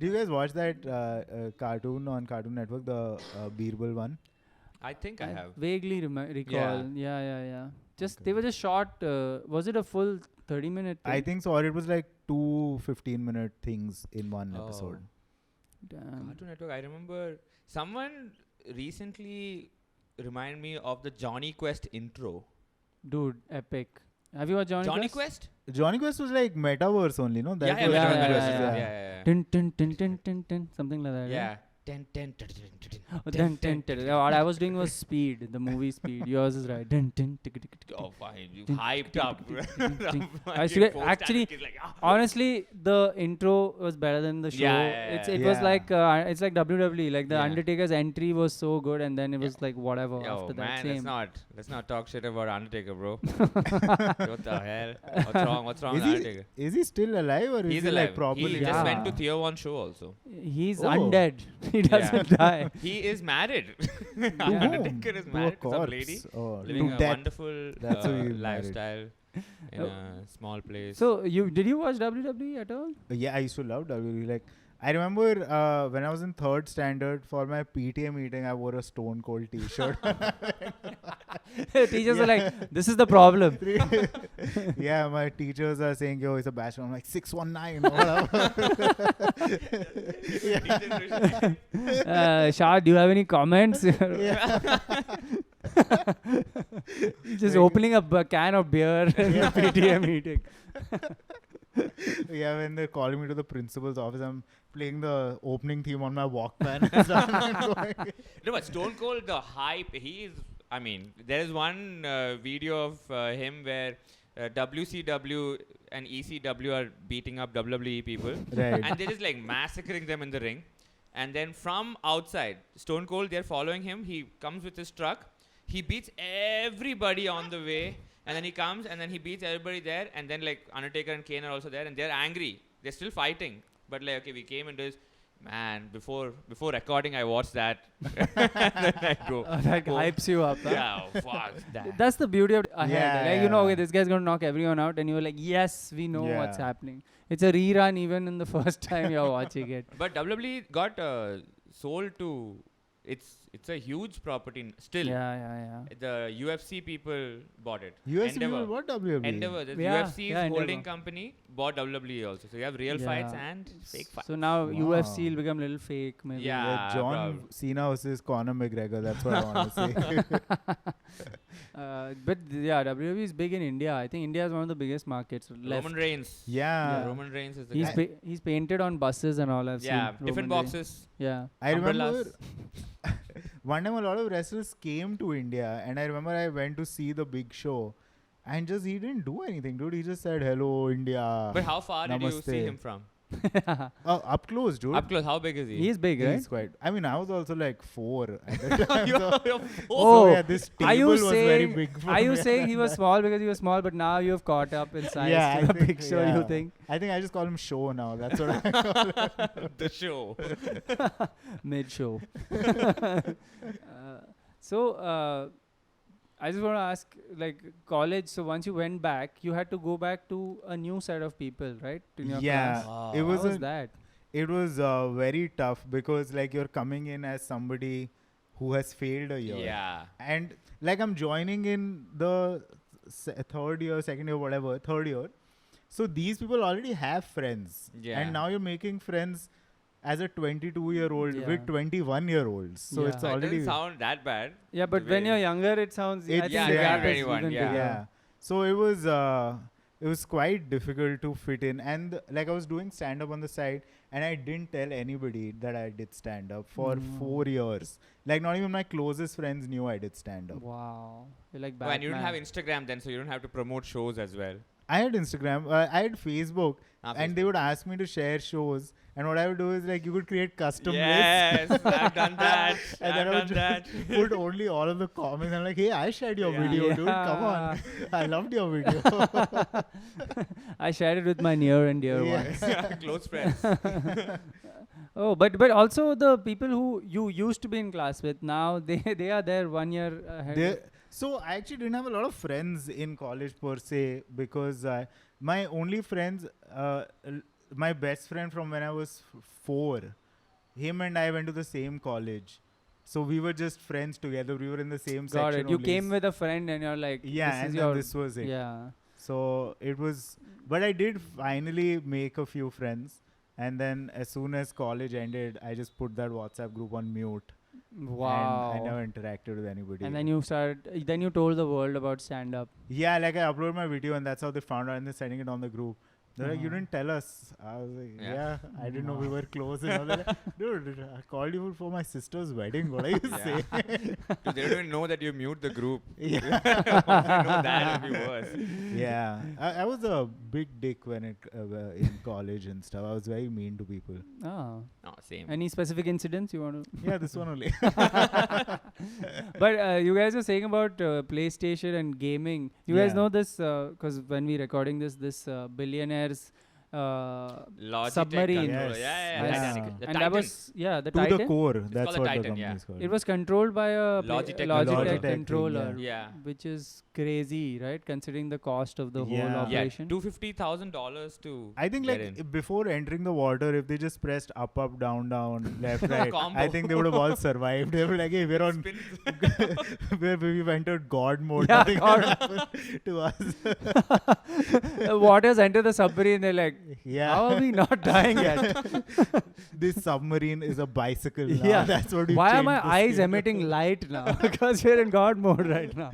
Do you guys watch that cartoon on Cartoon Network, the Birbal one? I think I have. Vaguely recall. Yeah. Just they were just short. Was it a full 30-minute? I think so, or it was like 2 15-minute things in one Oh. episode. Damn. Cartoon Network. I remember someone recently reminded me of the Johnny Quest intro. Dude, epic. Have you watched Johnny Quest? Quest? Johnny Quest was like metaverse only, no? That Yeah, was yeah, Metaverse, yeah, Metaverse, yeah. yeah. Tin, tin, tin, tin, tin, tin, something like that. Yeah. Dun, dun, dun, dun, dun, dun, Oh, dun, dun, dun, dun, dun. dun, What I was doing was Speed, the movie Speed. Yours is right. Dun, dun, tick, tick, tick, tick. Oh, fine. You Dun, hyped dun, up. dun, dun, dun. Fucking I used to get- post-static actually, is like, ah. Honestly, the intro was better than the show. Yeah. It was Yeah. like it's like WWE. Like the Yeah. Undertaker's entry was so good, and then it was like whatever Yo, after that. man, Same. let's not talk shit about Undertaker, bro. What the hell? What's wrong with Undertaker? Is he still alive or is He's he alive. like properly? He just Yeah. went to Theo One show also. He's Oh. undead. He doesn't die. He is married. To Undertaker is whom? married To to a some lady, corpse or living to a death. wonderful That's who he's married. lifestyle in Oh. a small place. So did you watch WWE at all? Yeah, I used to love WWE. Like, I remember when I was in 3rd standard for my PTA meeting, I wore a Stone Cold T-shirt. Teachers are like, this is the problem. Yeah, my teachers are saying, yo, it's a bachelor. I'm like, 619. Whatever. Shaad, do you have any comments? Just opening a can of beer in the PTA meeting. Yeah, when they're calling me to the principal's office, I'm playing the opening theme on my Walkman. and stuff and going, No, but Stone Cold, the hype, I mean, there is one video of him where WCW and ECW are beating up WWE people. Right. And they're just like massacring them in the ring. And then from outside, Stone Cold, they're following him. He comes with his truck. He beats everybody on the way. And then he comes and then he beats everybody there. And then like Undertaker and Kane are also there. And they're angry. They're still fighting. But like, okay, we came into this. Man, before recording, I watched that. And then I go. That hypes you up. Huh? Yeah, fuck that. That's the beauty of ahead. Yeah, Like, you know, yeah. okay, this guy's going to knock everyone out. And you're like, yes, we know what's Yeah. happening. It's a rerun even in the first time you're watching it. But WWE got sold to. It's a huge property still. Yeah. The UFC people bought it. UFC Endeavor. people, what WWE? Endeavor. The Yeah, UFC's yeah, holding Endeavor. company bought WWE also. So you have real fights Yeah. and fake fights. So now Wow. UFC will become a little fake, maybe. Yeah. John bro. Cena versus Conor McGregor. That's what I want to say. But yeah, WWE is big in India. I think India is one of the biggest markets left. Roman Reigns. Yeah. Roman Reigns is the He's guy. he's painted on buses and all. I've Yeah, seen different Roman Reigns. boxes. Yeah. I remember Umbrellas. one time a lot of wrestlers came to India, and I remember I went to see the Big Show, and just he didn't do anything, dude. He just said hello, India. But how far did you see Namaste. him from? Up close, dude. Up close. How big is he? He's big, right? He's quite. I mean, I was also like 4 at the time. so, Oh, so yeah, this are you table was very saying- big for Are you me. saying he was small because he was small, but now you've caught up in size Yeah, to I the think, Big Show, you yeah. think? I think I just call him Show now. That's what I call him. the show. Mid-show. So, I just want to ask, like, college, so once you went back, you had to go back to a new set of people, right? In your Yeah, class. it How was was that? It was very tough because like you're coming in as somebody who has failed a year. Yeah. And like I'm joining in the third year, second year, whatever, third year. So these people already have friends. Yeah. And now you're making friends as a 22-year-old Yeah. with 21-year-olds. So Yeah. it's So it already... doesn't sound that bad. Yeah, but the when way- you're younger, it sounds. I It's- think yeah, the yeah, gap is 21, even yeah. bigger. Yeah. So it was quite difficult to fit in. And like I was doing stand-up on the side and I didn't tell anybody that I did stand-up for 4 years. Like not even my closest friends knew I did stand-up. Wow. You're like Oh, Batman. and you don't have Instagram then, so you don't have to promote shows as well. I had Instagram, I had Facebook, and they would ask me to share shows. And what I would do is like you could create custom lists. Yes, I've done that. And then I I've would done that. put only all of the comments. I'm like, hey, I shared your Yeah. video, dude. Come on. I loved your video. I shared it with my near and dear Yeah. ones. Close friends. Oh, but also the people who you used to be in class with now they are there 1 year ahead. So I actually didn't have a lot of friends in college per se because my only friends, my best friend from when I was 4, him and I went to the same college. So we were just friends together. We were in the same Got section. it. You only. came with a friend and you're like, Yeah, this and is then your this was it. yeah. So it was, but I did finally make a few friends. And then as soon as college ended, I just put that WhatsApp group on mute. Wow. And I never interacted with anybody. And then you told the world about stand up. Yeah, like I uploaded my video and that's how they found out and they're sending it on the group. They're like, you didn't tell us. I was like, yeah, I didn't know we were close. And all that. Dude, I called you for my sister's wedding. What are you saying? Dude, they don't even know that you mute the group. Yeah. If you know that, it'll be worse. Yeah. I was a big dick when in college and stuff. I was very mean to people. Oh. No, same. Any specific incidents you want to? Yeah, this one only. But you guys are saying about PlayStation and gaming. You guys Yeah. know this because when we recording this billionaire's Logitech submarine. controller. Yes. Yeah, Yes. Titanic. The and Titan. that was the To Titan. the core. That's called what the the Titan, company yeah. is called. It was controlled by a Logitech controller. controller, Yeah. which is crazy, right? Considering the cost of the whole Yeah. Yeah, operation. $250,000 to I think get like in. before entering the water, if they just pressed up, up, down, down, left, right, Combo. I think they would have all survived. They were like, hey, we're on, we've entered God mode. Yeah, Nothing God. happened to us. Waters enter the submarine. They're like, Yeah. how are we not dying yet? This submarine is a bicycle now. Yeah. That's what we Why are changed my the eyes scale. emitting light now? Because we're in God mode right now.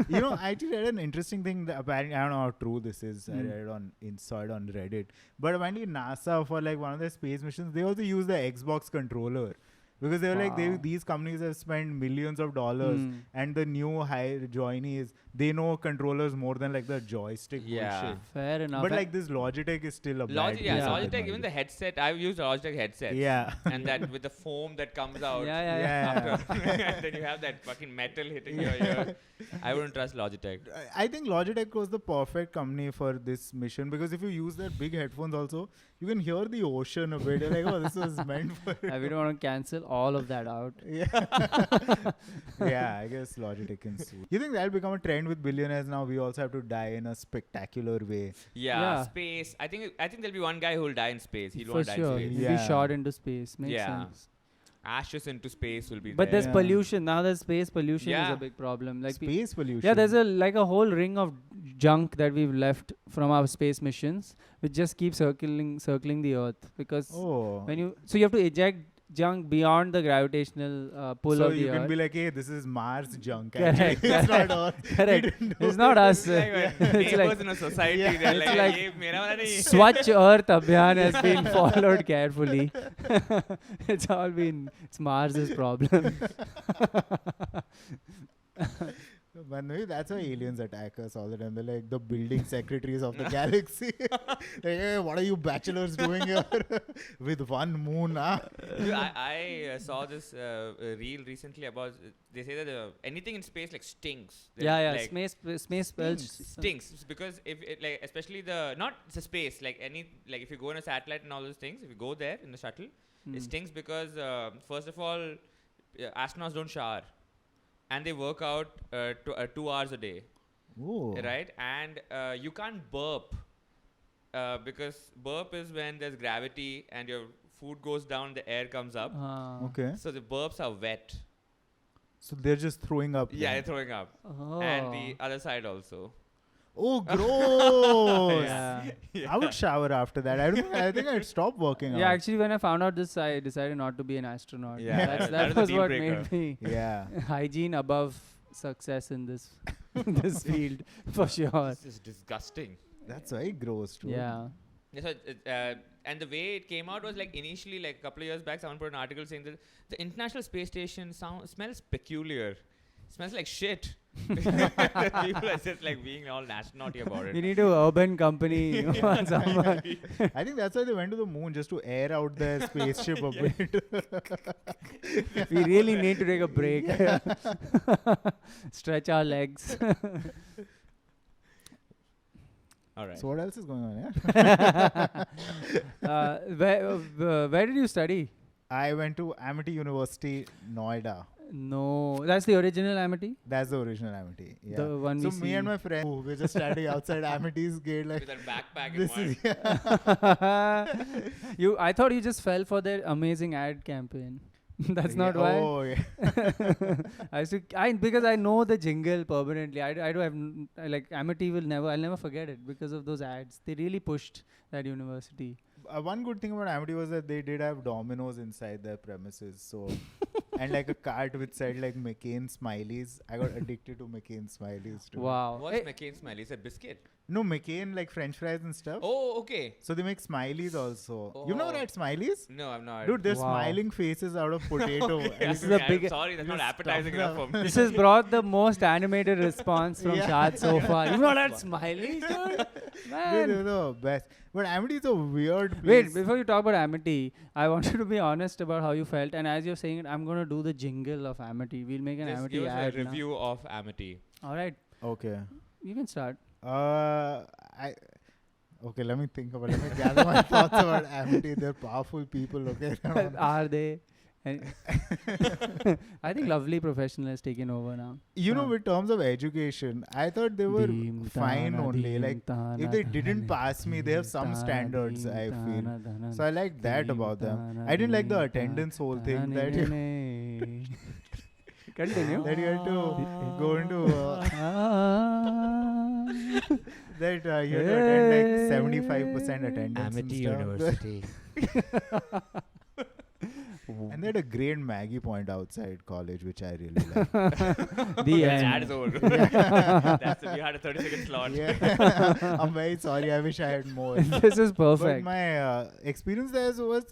You know, I actually read an interesting thing that apparently, I don't know how true this is. I Hmm. read it on Reddit. But apparently NASA, for like one of their space missions, they also use the Xbox controller. Because they were like, Wow. these companies have spent millions of dollars. Hmm. And the new high joinees, they know controllers more than like the joystick Yeah. bullshit. Fair enough. But like this Logitech is still a bad piece of Logitech, technology. even the headset, I've used Logitech headsets. Yeah. And that with the foam that comes out. yeah. After, and then you have that fucking metal hitting your ear. I wouldn't trust Logitech. I think Logitech was the perfect company for this mission because if you use their big headphones also, you can hear the ocean a bit. You're like, oh, this was meant for... We don't want to cancel all of that out. Yeah. Yeah, I guess Logitech can sue. You think that'll become a trend with billionaires now? We also have to die in a spectacular way. Yeah, Yeah. space. I think there'll be one guy who will die in space. He'll For want to die sure. in space. He'll be Yeah. shot into space. Makes Yeah. sense. Ashes into space will be But there. there's Yeah. pollution. Now there's space pollution is Yeah. a big problem. Like Space pollution. yeah, there's a whole ring of junk that we've left from our space missions, which just keeps circling the Earth because Oh. when you have to eject junk beyond the gravitational pull So of the you Earth. can be like, hey, this is Mars junk. Correct, Actually. It's not Earth. Correct. We didn't do It's not us. Like when It's neighbors like in a society, Yeah. they're It's like, like "Ye mera wala nahi." Swachh Earth Abhiyan has been followed carefully. It's Mars's problem. But maybe that's why aliens attack us all the time. They're like the building secretaries of the galaxy. Like, hey, what are you bachelors doing here with one moon? Dude, I saw this reel recently about. They say that anything in space like stinks. Yeah. Like, Space spells. stinks because if it like especially not the space like if you go on a satellite and all those things, if you go there in the shuttle, it stinks because first of all astronauts don't shower and they work out 2 hours a day. Ooh. Right? And you can't burp because burp is when there's gravity and your food goes down, the air comes up. Okay. So the burps are wet. So they're just throwing up. Yeah, then. they're throwing up. Oh. And the other side also. Oh, gross. Yeah. I would shower after that. I think I'd stop working Yeah, out. actually, when I found out this, I decided not to be an astronaut. Yeah, that that is a was deal what breaker. made me Yeah. hygiene above success in this this field for sure. This is disgusting. That's very gross, too. Yeah. Yeah, so and the way it came out was like initially, like a couple of years back, someone put an article saying that the International Space Station smells peculiar. Smells like shit. People are just like being all nasty about it. We need a urban company. or someone. I think that's why they went to the moon, just to air out their spaceship a bit. We really need to take a break. Stretch our legs. All right. So what else is going on, yeah? Where did you study? I went to Amity University, Noida. No, that's the original Amity. That's the original Amity. Yeah. The one So we me see. and my friend, we were just standing outside Amity's gate, like, With a backpack in this one. is I thought you just fell for their amazing ad campaign. That's not why. Oh, yeah. Because I know the jingle permanently. I do have like Amity I'll never forget it because of those ads. They really pushed that university. One good thing about Amity was that they did have Domino's inside their premises. So, and like a cart which said like McCain Smileys. I got addicted to McCain Smileys too. Wow. What's McCain Smiley? It's a biscuit. No, McCain like French fries and stuff. Oh, okay. So they make Smileys also. You've never Oh. had Smileys? No, I'm not. Dude, they're Wow. smiling faces out of potato. Okay, and This you is a can- big- I'm sorry, that's not Just appetizing stuff enough for me. This has brought the most animated response from Yeah. Shaad so far. You've not had Smiley, dude? Dude, Man. they're the best. But Amity is a weird place. Wait, before you talk about Amity, I wanted to be honest about how you felt. And as you're saying it, I'm going to do the jingle of Amity. We'll make an Just Amity give us ad a now. review of Amity. All right. Okay. You can start. Okay, let me think about it. Let me gather my thoughts about Amity. They're powerful people, okay? Are they? And I think lovely professional has taken over now. You know, with terms of education, I thought they were fine only. Like, if they didn't pass me, they have some standards, I feel. So I like that about them. I didn't like the attendance whole thing that you, Continue. that you had to go into, that you had to attend like 75% attendance and stuff. And they had a great Maggie point outside college, which I really like. The That ad end. is over. We had a 30-second slot. Yeah. I'm very sorry. I wish I had more. This is But perfect. my experience there was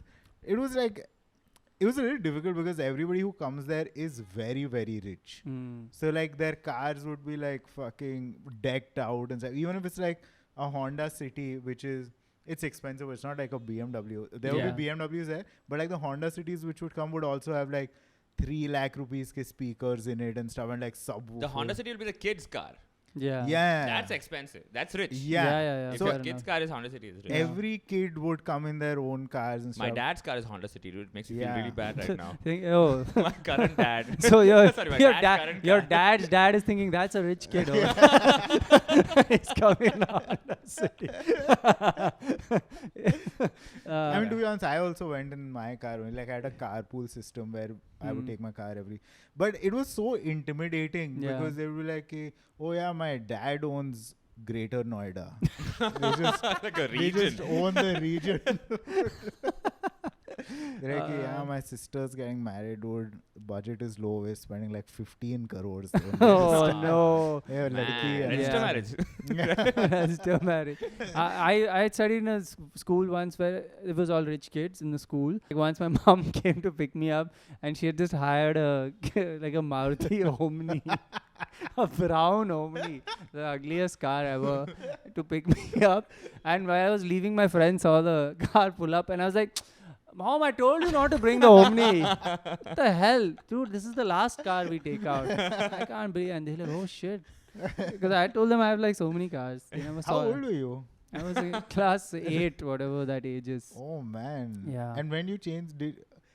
a little difficult because everybody who comes there is very, very rich. So like their cars would be like fucking decked out and stuff. Even if it's like a Honda City, which is, it's expensive. It's not like a BMW. There would be BMWs there, but like the Honda Cities which would come would also have like 3 lakh rupees ke speakers in it and stuff and like subwoofers. The Honda City will be the kid's car. Yeah. Yeah. That's expensive. That's rich. Yeah. If So your kid's car is Honda City, it's rich. every kid would come in their own cars and stuff. My dad's car is Honda City, dude. It makes me feel really bad right now. Oh. My current dad. So Sorry, my dad's current your car. dad's dad is thinking that's a rich kid. Oh. He's coming out. I mean, to be honest, I also went in my car. Like I had a carpool system where I would take my car but it was so intimidating because they would be like, oh yeah, my dad owns Greater Noida. Like a They just region. own the region. They're like, yeah, my sister's getting married, dude. Budget is low. We're spending like 15 crores. Oh no. Yeah, Man, register Yeah. marriage. Register marriage. I studied in a school once where it was all rich kids in the school. Like once my mom came to pick me up and she had just hired a like a Maruti Omni, a brown Omni, the ugliest car ever, to pick me up. And while I was leaving, my friend saw the car pull up and I was like, Mom, I told you not to bring the Omni. What the hell? Dude, this is the last car we take out. I can't believe. And they're like, oh shit. Because I told them I have like so many cars. They never How saw old it. were you? I was in class 8, whatever that age is. Oh man. Yeah. And when you changed,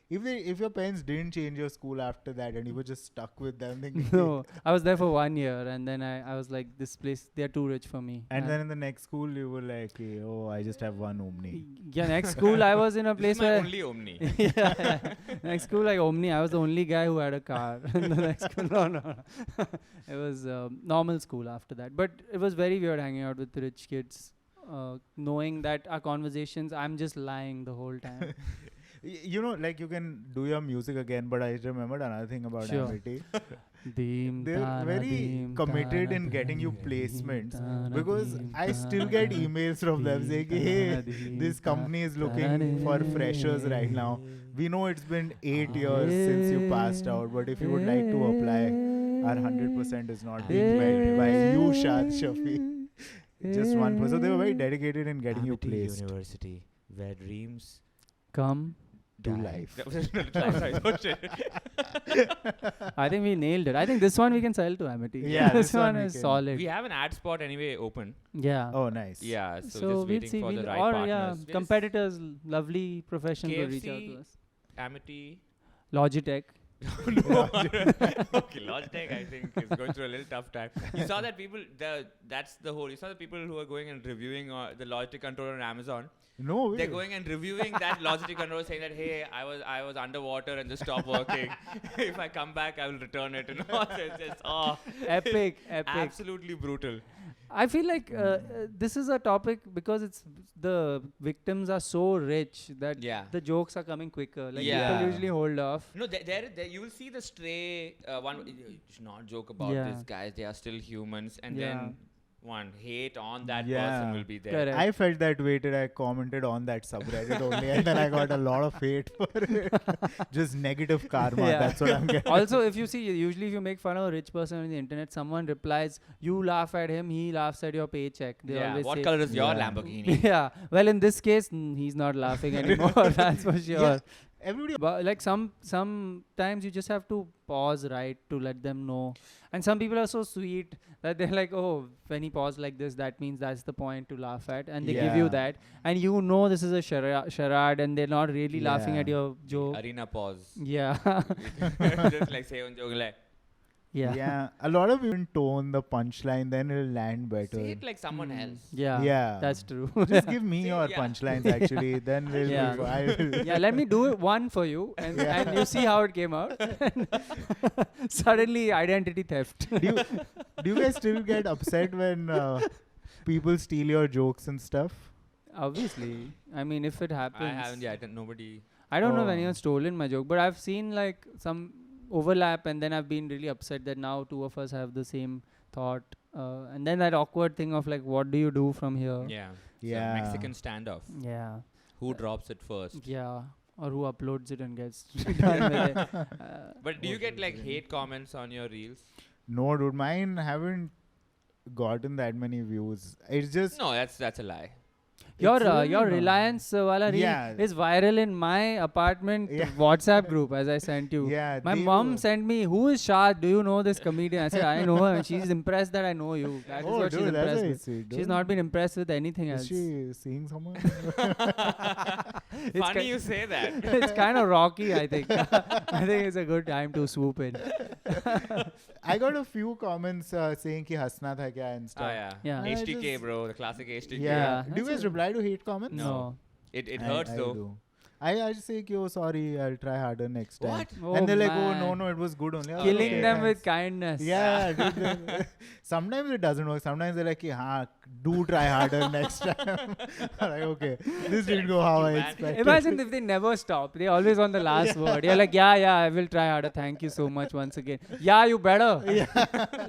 if your parents didn't change your school after that and you were just stuck with them, thinking, No, I was there for 1 year, and then I was like, this place, they're too rich for me. and then in the next school you were like, oh, I just have one Omni. Yeah, next school I was in a place This is my where only Omni. yeah. Next school, like Omni, I was the only guy who had a car. In the next school, no. It was normal school after that. But it was very weird hanging out with rich kids, knowing that our conversations, I'm just lying the whole time. You know, like you can do your music again, but I remembered another thing about Sure. Amity. Deem They're tana, very deem committed tana, in getting you deem placements, tana, because deem I still tana, get emails from them saying, deem hey, tana, deem this company is tana, looking for deem freshers right now. We know it's been 8 years since you passed out, but if you would like to apply, our 100% is not being met by you, Shaad Shafi. Just one person. So they were very dedicated in getting you Amity placed University, where dreams Come. to die. life. Sorry, oh shit. I think we nailed it. I think this one we can sell to Amity. Yeah, this this one one we is can. solid. We have an ad spot anyway open. Yeah. Oh, nice. Yeah, so, So just we'll waiting see. for the We'll right or partners. yeah, We're just competitors, lovely professionals will reach out KFC. to us. Amity. Logitech. No. Okay, Logitech I think is going through a little tough time. You saw that people, that's the whole, you saw the people who are going and reviewing the Logitech controller on Amazon. No way. They're going and reviewing that Logitech controller, saying that, hey, I was underwater and just stopped working. If I come back, I will return it. And all. It's just, Epic. absolutely brutal. I feel like this is a topic because it's the victims are so rich that Yeah. the jokes are coming quicker. Like Yeah. people usually hold off. No, there you will see the stray one. You should not joke about Yeah. these guys. They are still humans, and Yeah. then one hate on that Yeah. person will be there. Correct. I felt that way till I commented on that subreddit only, and then I got a lot of hate for it. Just negative karma. Yeah. That's what I'm getting. Also, if you see, usually if you make fun of a rich person on the internet, someone replies, you laugh at him, he laughs at your paycheck. They Yeah. always What say, color is your Yeah. Lamborghini? Yeah. Well, in this case, he's not laughing anymore. That's for sure. Yeah. Everybody. But like sometimes you just have to pause, right, to let them know. And some people are so sweet that they're like, oh, when he paused like this, that means that's the point to laugh at, and they give you Yeah. that, and you know this is a charade, and they're not really laughing at Yeah. your joke. Arena pause. Yeah, Just like say on joke like yeah, Yeah. A lot of people tone the punchline, then it'll land better. say it like someone Mm. else. yeah, Yeah. that's true. Just give me See, your yeah. punchlines actually. Then we'll Yeah. be fine. Yeah, let me do it one for you, and, and you see how it came out. Suddenly, identity theft. do you guys still get upset when people steal your jokes and stuff? Obviously, I mean, if it happens, I haven't yet. And nobody. I don't know if Oh. anyone's stolen my joke, but I've seen like some overlap, and then I've been really upset that now two of us have the same thought, and then that awkward thing of like, what do you do from here? Yeah. Yeah. So Mexican standoff. Yeah, Who drops it first? yeah, or who uploads it and gets done with it. But do you get like hate comments on your reels? No, dude. Mine haven't gotten that many views. It's just No, that's a lie. Your It's really your not. Reliance wala reel Yeah. is viral in my apartment Yeah. WhatsApp group, as I sent you. Yeah, My they mom were- sent me, who is Shaad? Do you know this comedian? I said, I know her. She's impressed that I know you. That is Oh, what she's dude, that's impressed very with. sweet, She's dude. not been impressed with anything Is else. she seeing someone? Funny you say that. It's kind of rocky, I think. I think it's a good time to swoop in. I got a few comments saying ki hasna tha kya and Oh stuff. yeah. Yeah. I HTK, just- bro. The classic HTK. Yeah. Yeah, Do you that's guys a- reply to hate comments? No. It hurts I though. do. I just say, ki, oh, sorry, I'll try harder next time. What? Oh, And they're like, man. oh, no, it was good only. Oh, Killing okay, them thanks. with kindness. Yeah, dude, sometimes it doesn't work. Sometimes they're like, ki, haan, do try harder next time. I'm like, okay, this didn't go how I Man. expected. Imagine if they never stop. They're always on the last word. You're like, yeah, I will try harder. Thank you so much once again. Yeah, you better.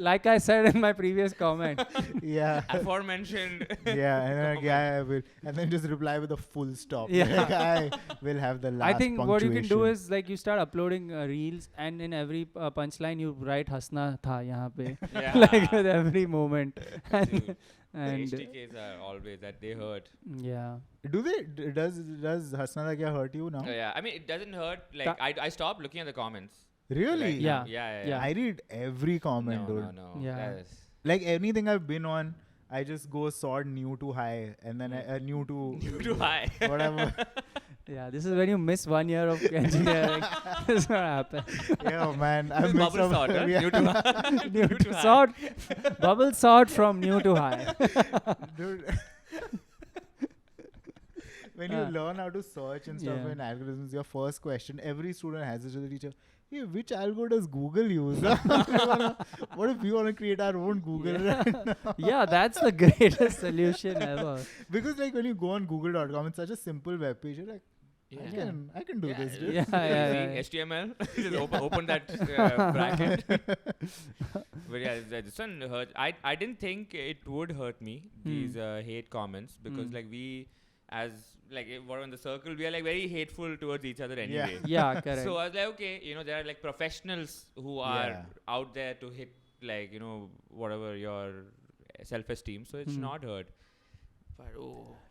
Like I said in my previous comment. Yeah. Aforementioned. Yeah, and then like, yeah, I will. And then just reply with a full stop. Yeah. Like, I will have the last I think what you can do punctuation. is like you start uploading reels, and in every punchline you write "hasna tha yahan pe," Yeah. like with every moment. Dude, And the HTKs are always that they hurt. yeah, Do they? Does Hasna Tha Kya hurt you now? Yeah. I mean, it doesn't hurt. Like I stopped looking at the comments. Really? Like, Yeah. Yeah. I read every comment, No, dude. no. Yeah. That is- Like anything I've been on, I just go sort new to high, and then new to New to high. whatever. Yeah, this is when you miss 1 year of engineering. This is what happens. Yeah, man. I This is mixed bubble up- sort, huh? yeah. New to high. New to sort. Bubble sort from new to high. Dude. When you learn how to search and stuff Yeah. in algorithms, your first question, every student has it to the teacher, hey, which algo does Google use? What if we want to create our own Google? Yeah, that's the greatest solution ever. Because like when you go on google.com, it's such a simple web page. You're like, I can do this, dude. Yeah. HTML. Just open that bracket. But yeah, this one hurt. I didn't think it would hurt me, these hate comments, because like we, as like we're in the circle, we are like very hateful towards each other anyway. Yeah, correct. So I was like, okay, there are like professionals who are out there to hit like, whatever your self-esteem. So it's not hurt. But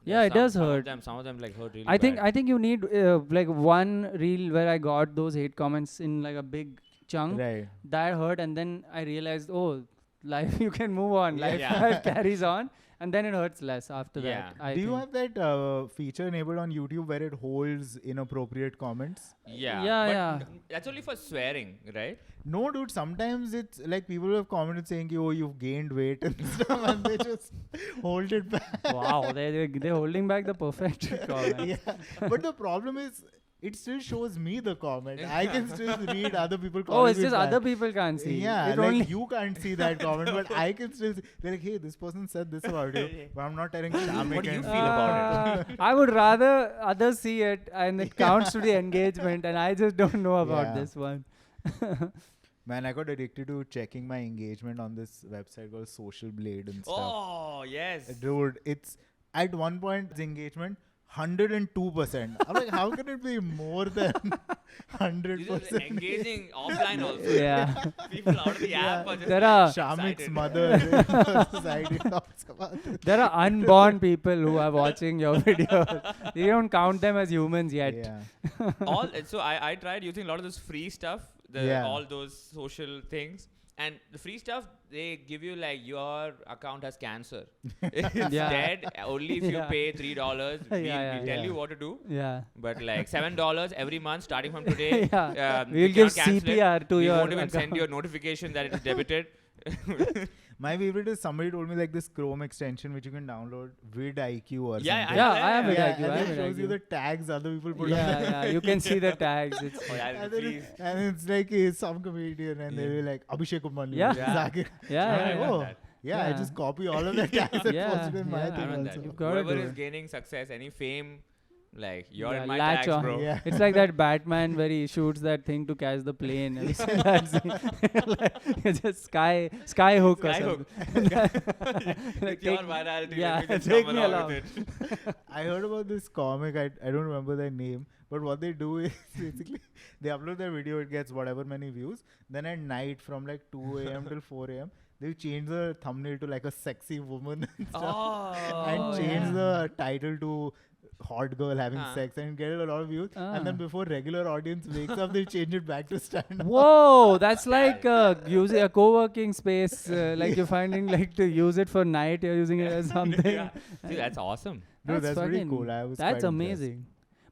Yeah, it does hurt. Some of them like hurt really I think bad. you need like one reel where I got those hate comments in like a big chunk. Right. That hurt, and then I realized, life, you can move on. Life Yeah. carries on, and then it hurts less after that. I Do you think. have that feature enabled on YouTube where it holds inappropriate comments? Yeah. Yeah. But that's only for swearing, right? No, dude. Sometimes it's like people have commented saying, "Oh, you've gained weight," and stuff, and they just hold it back. Wow, they're holding back the perfect comment. Yeah, but the problem is, it still shows me the comment. I can still read other people. Oh, it's just other people can't see. Yeah, It like only you can't see that comment, but I can still. They're like, "Hey, this person said this about you," but I'm not telling Shamik. What do you and- feel about it? I would rather others see it, and it counts to the engagement, and I just don't know about Yeah. this one. Man, I got addicted to checking my engagement on this website called Social Blade and stuff. Oh, yes. Dude, it's at one point its engagement 102%. I'm like, how can it be more than These 100%? are engaging offline also. Yeah. People out of the app are just There are Shamik's excited. mother society talks about it. there are unborn people who are watching your videos. You don't count them as humans yet. Yeah. So I tried using a lot of this free stuff, all those social things, and the free stuff, they give you like your account has cancer. It's Yeah. dead only if you Yeah. pay $3. We'll tell Yeah. you what to do. Yeah. But like $7 every month starting from today. Yeah. We We'll give cannot cancel it. CPR to We your won't even send account. you a notification that it is debited. My favorite is somebody told me like this Chrome extension which you can download, vidIQ or Yeah, something. Yeah, I have it. Yeah, IQ, I and have it it, shows you IQ. the tags other people put on Yeah, there. yeah. You can see the tags. It's Oh, yeah, And, then please. and it's like some comedian and they'll be like Abhishek Umanu, Yeah. Zakir. yeah, I'm yeah, like, yeah. oh, that. I Yeah. just copy all of the tags and Yeah, post it in my yeah. thing I run also. that. You've gotta Whoever do is it. gaining success, any fame, like you're Yeah, in my latch tags, on. bro. Yeah. It's like that Batman where he shoots that thing to catch the plane. Have you seen that scene? It's just sky hook or Sky something. With Like your take- virality, yeah, let me just take come me along along. with it. I heard about this comic. I don't remember their name, but what they do is basically they upload their video. It gets whatever many views. Then at night, from like 2 a.m. till 4 a.m., they change the thumbnail to like a sexy woman and stuff, and change the title to hot girl having sex and get a lot of views. And then before regular audience wakes up, they change it back to stand up. Whoa, that's like using a co-working space. Like you're finding like to use it for night. You're using it as something. Yeah. See, that's awesome. Dude, that's pretty fucking- cool. I was That's quite impressed. amazing.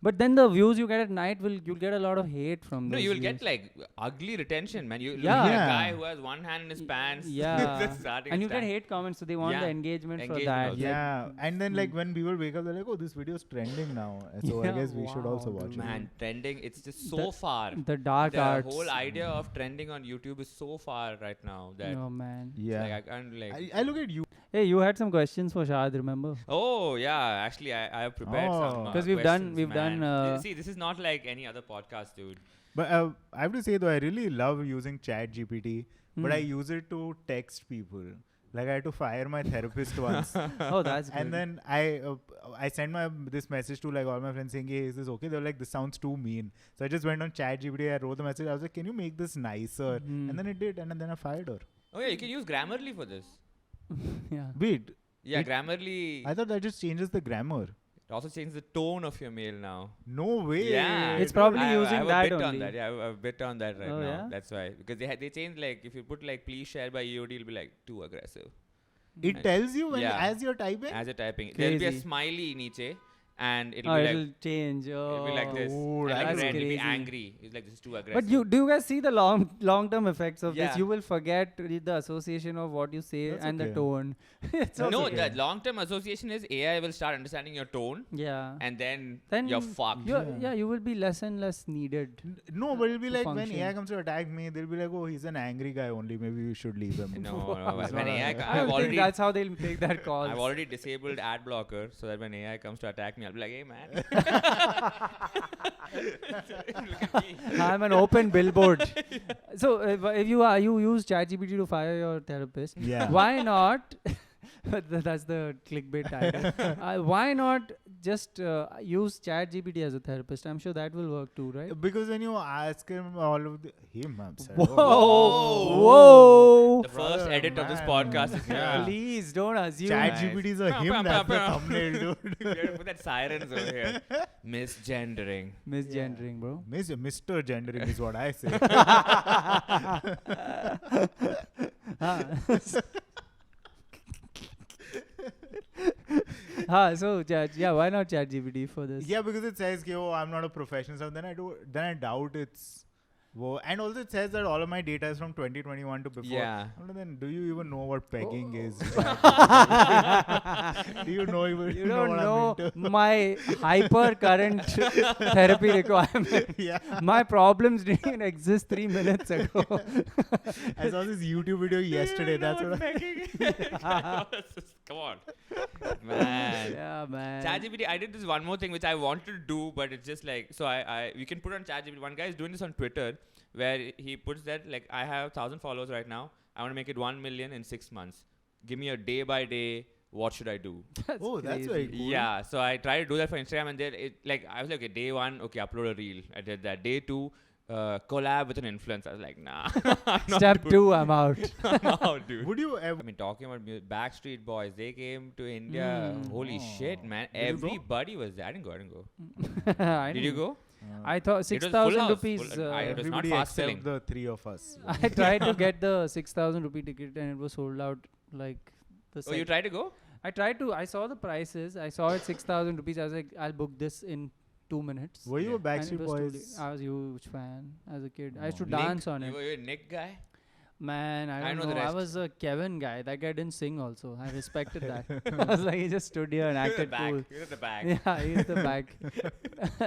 But then the views you get at night you'll get a lot of hate from No, those you will views. get like ugly retention, man. You look Yeah. at a Yeah. guy who has one hand in his pants. Yeah. just starting and his you get stand. hate comments, so they want Yeah. the engagement for Engagement that. also. like- Yeah, and then like when people wake up, they're like, "Oh, this video is trending now." So I Yeah, guess we should also wow, watch it. Man, trending, it's just so far. The dark The arts. whole idea of trending on YouTube is so far right now that Oh man. Yeah, like, I can't like. I look at you. Hey, you had some questions for Shaad, remember? Oh yeah, actually I have prepared some. Oh. 'Cause we've done- questions, we've done, man. See, this is not like any other podcast, dude. But I have to say though, I really love using ChatGPT, but I Hmm. use it to text people. Like I had to fire my therapist once, Oh, that's good. and then I sent this message to like all my friends saying, "Hey, is this okay?" They're like, "This sounds too mean." So I just went on ChatGPT. I wrote the message. I was like, "Can you make this nicer?" Hmm. And then it did, and then I fired her. Oh yeah, you can use Grammarly for this. yeah. Wait, Yeah, It- Grammarly. I thought that just changes the grammar. It also changes the tone of your mail now. No way. Yeah, It's probably I using have that a bit only. on that. Yeah, I have a bit on that right Oh, now. yeah? That's why, because they changed, like if you put like please share by EOD, it'll be like too aggressive It tells you when Yeah. as you're typing. as you're typing. There'll be a Crazy. smiley niche, and it'll be like it'll change. it'll be like this. Oh, And like that's red, it'll be crazy. angry. It's like this is too aggressive. But do you guys see the long-term effects of Yeah. this? You will forget the association of what you say That's and the okay. tone. It's That's no, okay. the long-term association is AI will start understanding your tone, yeah. and then Then you're fucked. You will be less and less needed. No, but it'll be To like when function. AI comes to attack me, they'll be like, oh, he's an angry guy only. Maybe we should leave him. No, It's when not AI, a- co- I I've don't think already, that's how they'll take that call. I've already disabled ad blocker, so that when AI comes to attack me, I'll be like, hey man. Look at me. I'm an open billboard. So if you use ChatGPT to fire your therapist, Yeah. why not? That's the clickbait title. Why not just use ChatGPT as a therapist? I'm sure that will work too, right? Because when you ask him all of the I'm sorry. Whoa! The first Brother, edit of this man. podcast is Yeah. here. Please don't assume. ChatGPT is a him. That's the thumbnail, dude. You gotta put that sirens over here. Misgendering. Misgendering, bro. Mr. Gendering is what I say. So why not ChatGPT for this? Yeah, because it says, oh, I'm not a professional. So then I doubt it's. Whoa. And also it says that all of my data is from 2021 to before. Yeah. Well, then do you even know what pegging is? Do you know even You don't what know I'm into? my hyper current therapy requirement. Yeah. My problems didn't even exist 3 minutes ago. I saw this YouTube video yesterday. That's what Come on. Man. Yeah, man. ChatGPT, I did this one more thing which I wanted to do, but it's just like, so we can put on ChatGPT. One guy is doing this on Twitter where he puts that, like, I have 1,000 followers right now. I want to make it 1 million in 6 months. Give me a day by day. What should I do? that's crazy. very cool. Yeah, so I tried to do that for Instagram, and then I was like, okay, day 1, okay, upload a reel. I did that. Day 2, collab with an influencer. I was like, nah. I'm not Step doing- 2, I'm out. I'm out, dude. Would you ever? I mean, talking about Backstreet Boys, they came to India. Holy shit, man. Did you go? Everybody was there. I didn't go. I Did you didn't- go? I thought It was full 6,000 house, rupees. full- it was not Everybody fast except selling. the three of us. I tried to get the 6,000 rupee ticket and it was sold out like the Oh, you sec- tried to go? I saw the prices. I saw it 6,000 rupees. I was like, I'll book this in 2 minutes. Were you a Yeah. And it Backstreet was Boys? I was a huge fan as a kid. I used to Oh. dance on You it. were a Nick guy? Man, I I don't know the know. I rest. was a Kevin guy. That guy didn't sing also. I respected that. I was like, he just stood here and You're the acted back. cool. You're at the back. Yeah, he's the back.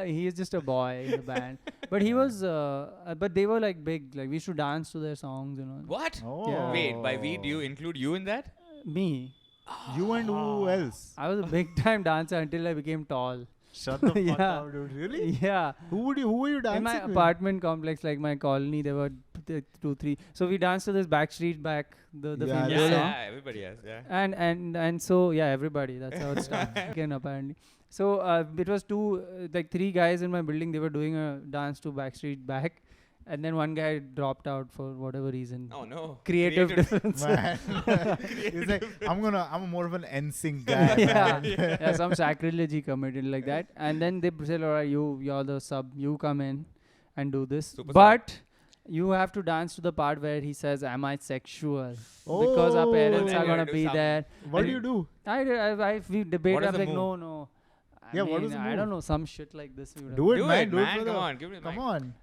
He is just a boy in the band. But he was, but they were like big. Like we used to dance to their songs, you know. What? Oh. Yeah. Wait, by we, do you include you in that? Me. You and who else? I was a big time dancer until I became tall. Shut the fuck Yeah. up, dude. Really? Yeah. Who were you dancing In my with? apartment complex, like my colony, there were 2, 3. So we danced to this Backstreet Back, the Yeah, female Yeah, song. yeah, everybody has. Yeah. And so yeah, everybody. That's how it started. Again, apparently. So it was 3 guys in my building. They were doing a dance to Backstreet Back, and then one guy dropped out for whatever reason. Oh, no. Creative difference. Man. He's like, I'm more of an NSYNC guy. yeah, man. yeah, some sacrilege he committed like that. And then they said, all right, you're the sub. You come in and do this. Super sub. But you have to dance to the part where he says, "Am I sexual?" Because our parents then are you gonna gotta do be something. there. What do you do? We debate. What is I'm the like, move? no. Yeah, what was the I move? don't know, some shit like this. we would Do have- it, Do man. it, Do it man. for Come the- on. Give me the mic. Come on.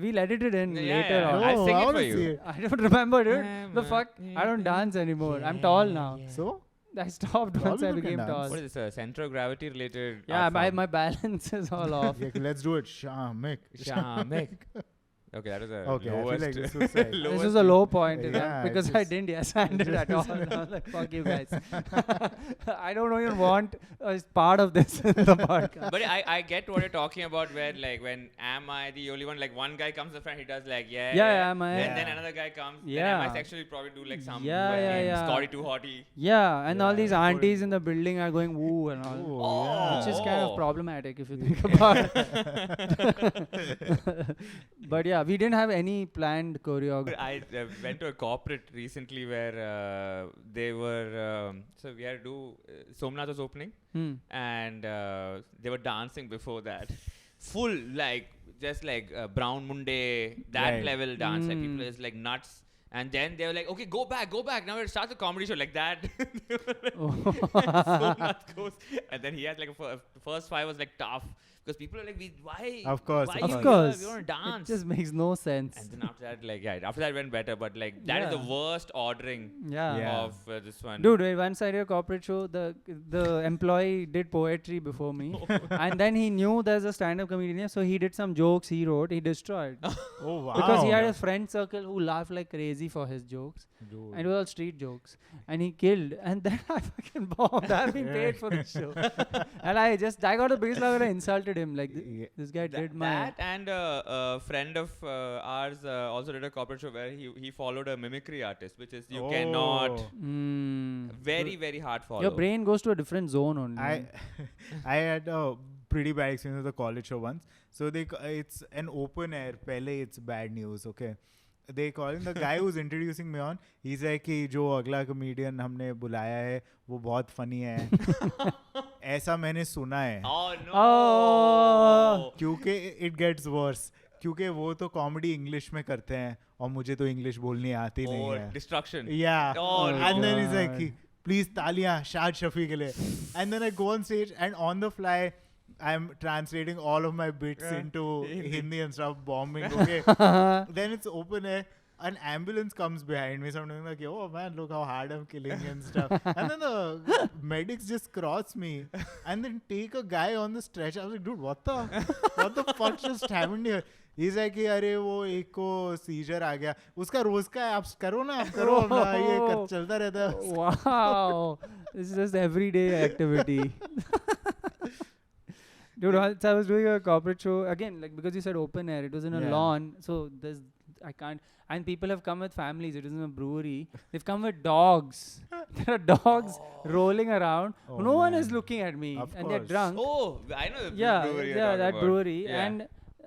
We'll edit it in Yeah, later yeah. on. I'll sing I it wanna for see you. it. I don't remember, dude. Yeah, The man. fuck? I don't dance anymore. I'm tall now. So? I stopped All once I people can became dance. tall. What is this? Center of gravity related? Yeah, art my form? my balance is all off. Yeah, okay, let's do it. Shamik. Shamik. Okay, that was a Okay, I feel lowest. like this was like- This was a low point in Yeah, that because it's I just- didn't ascend it at all. And I was like, fuck you guys. I don't even want a part of this in the podcast. But I get what you're talking about where like when am I the only one, like one guy comes in front, he does like Yeah, am I? Then another guy comes, then Yeah. am I sexually probably do like some Yeah, fucking yeah. Scotty too hotty. Yeah, and all Yeah, these full- aunties in the building are going woo and all. Oh, yeah. Which is kind Oh. of problematic if you think about it. But yeah, we didn't have any planned choreography. I went to a corporate recently where they were so we had to do Somnath was opening and they were dancing before that, full like just like Brown Munde that Right. level dance, like people is like nuts, And then they were like, okay, go back. Now it starts a comedy show like that. Oh. So nuts goes. And then he had like first 5 was like tough because people are like, why? Of course, why of you course. here? We want to dance. It just makes no sense. And then after that, like, after that went better. But like, that is the worst ordering Yeah. of this one. Dude, wait, once I did a corporate show, the employee did poetry before me. And then he knew there's a stand-up comedian here, so he did some jokes he wrote, he destroyed. Oh, wow. Because he had a friend circle who laughed like crazy for his jokes. Dude. And it was all street jokes. And he killed. And then I fucking bombed. I've been paid for this show. And I got the biggest laugh when I insulted him. Like, this guy did my... That and a friend of ours also did a corporate show where he followed a mimicry artist, which is you cannot... Very, very hard follow. Your brain goes to a different zone only. I had a pretty bad experience with a college show once. So it's an open air. Pehle it's bad news, okay? They call him the guy who's introducing me on. He's like कि जो अगला comedian हमने बुलाया है वो बहुत funny है. ऐसा मैंने सुना है. Oh no! Oh. क्योंकि it gets worse. क्योंकि वो तो comedy English में करते हैं और मुझे तो English बोलनी आती नहीं है. Destruction. Yeah. Oh, And then he's God. like, please तालियां Shaad Shafi के लिए. And then I go on stage and on the fly, I'm translating all of my bits into Hindi and stuff, bombing, okay? Then it's open air. An ambulance comes behind me, so I'm like, oh man, look how hard I'm killing and stuff. And then the medics just cross me and then take a guy on the stretcher. I was like, dude, what the fuck just happened here? He's like, अरे वो एक को seizure आ गया. उसका रोज का है, आप करो ना, आप करो अपना ये चलता रहता है. Wow. This is just everyday activity. Dude, once I was doing a corporate show, again, like because you said open air, it was in a lawn, so I can't, and people have come with families, it was in a brewery, they've come with dogs. There are dogs rolling around, no one is looking at me, and they're drunk. Oh, I know the brewery. That brewery,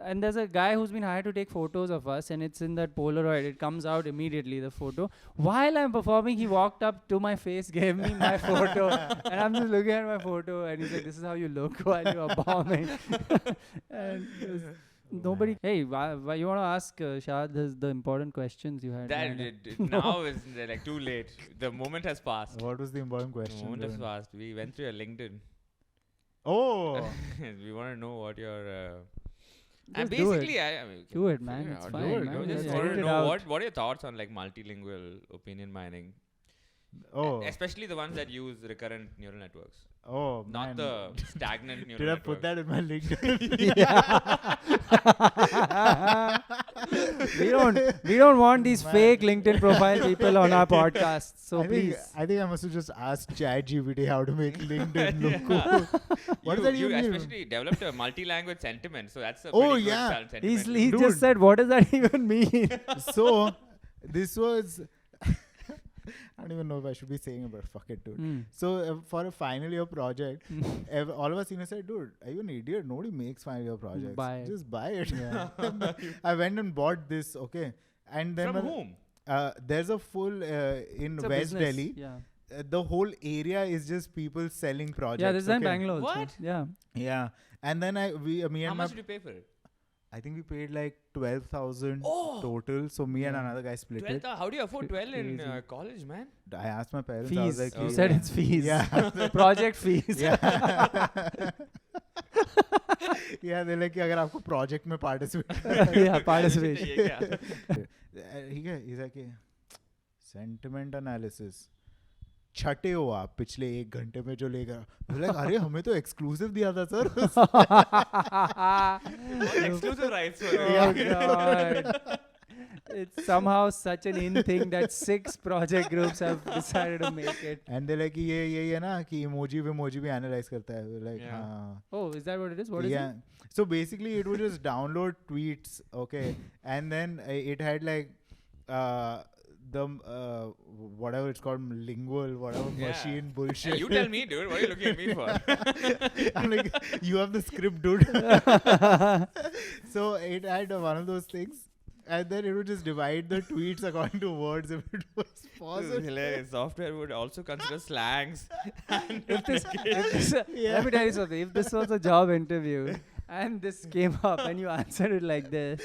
and there's a guy who's been hired to take photos of us, and it's in that Polaroid. It comes out immediately, the photo. While I'm performing, he walked up to my face, gave me my photo, and I'm just looking at my photo, and he's like, "This is how you look while you are bombing." And nobody. Hey, why you want to ask Shaad the important questions you had? Now is like too late. The moment has passed. What was the important question? The moment has passed. We went through your LinkedIn. Oh. We want to know what your. Just basically, do it, man. It's fine, man. Just Yeah, want get to it know out. what are your thoughts on like multilingual opinion mining? Oh. Especially the ones that use recurrent neural networks. Oh, Not man. the stagnant neural Did I networks. put that in my LinkedIn? we don't want these fake LinkedIn profile people on our podcast. So please. I think I must have just asked ChatGPT how to make LinkedIn look cool. What does that you even mean? especially developed a multi-language sentiment, so that's a Oh, pretty good yeah. sentiment. He Dude. just said, what does that even mean? So, this was... I don't even know if I should be saying it, but fuck it, dude. So, for a final year project, all of us seniors said, dude, are you an idiot? Nobody makes final year projects. Buy it. Just buy it. I went and bought this, okay. And then From whom? there's a full in It's a West business. Delhi. Yeah. The whole area is just people selling projects. Yeah, this is in okay? Bangalore. What? Also. Yeah. Yeah. And then me How and my... much did you pay for it? I think we paid like 12,000 total. So me and another guy split 12, it. How do you afford 12 in Crazy. College, man? I asked my parents. Fees. I was like, You okay. said it's fees. Yeah. Project fees. Yeah. Yeah, they're like, अगर आपको project में participate Yeah, participation. ये क्या? he's like, sentiment analysis. छठे हो आप पिछले 1 घंटे में जो लेकर like, अरे हमें तो exclusive दिया था sir. Exclusive rights for Oh God. It's somehow such an in thing that 6 project groups have decided to make it. And they're like, ये है ना कि emoji भी analyze करता है. We're like, Yeah. हाँ. Oh, is that what it is? What is it? So basically, it would just download tweets, okay, and then it had like the whatever it's called, lingual, whatever machine bullshit. Hey, you tell me, dude. What are you looking at me for? I'm like, you have the script, dude. So it had one of those things. And then it would just divide the tweets according to words if it was This is possible. hilarious. Software would also consider slangs. Let me tell you something. If this was a job interview and this came up and you answered it like this,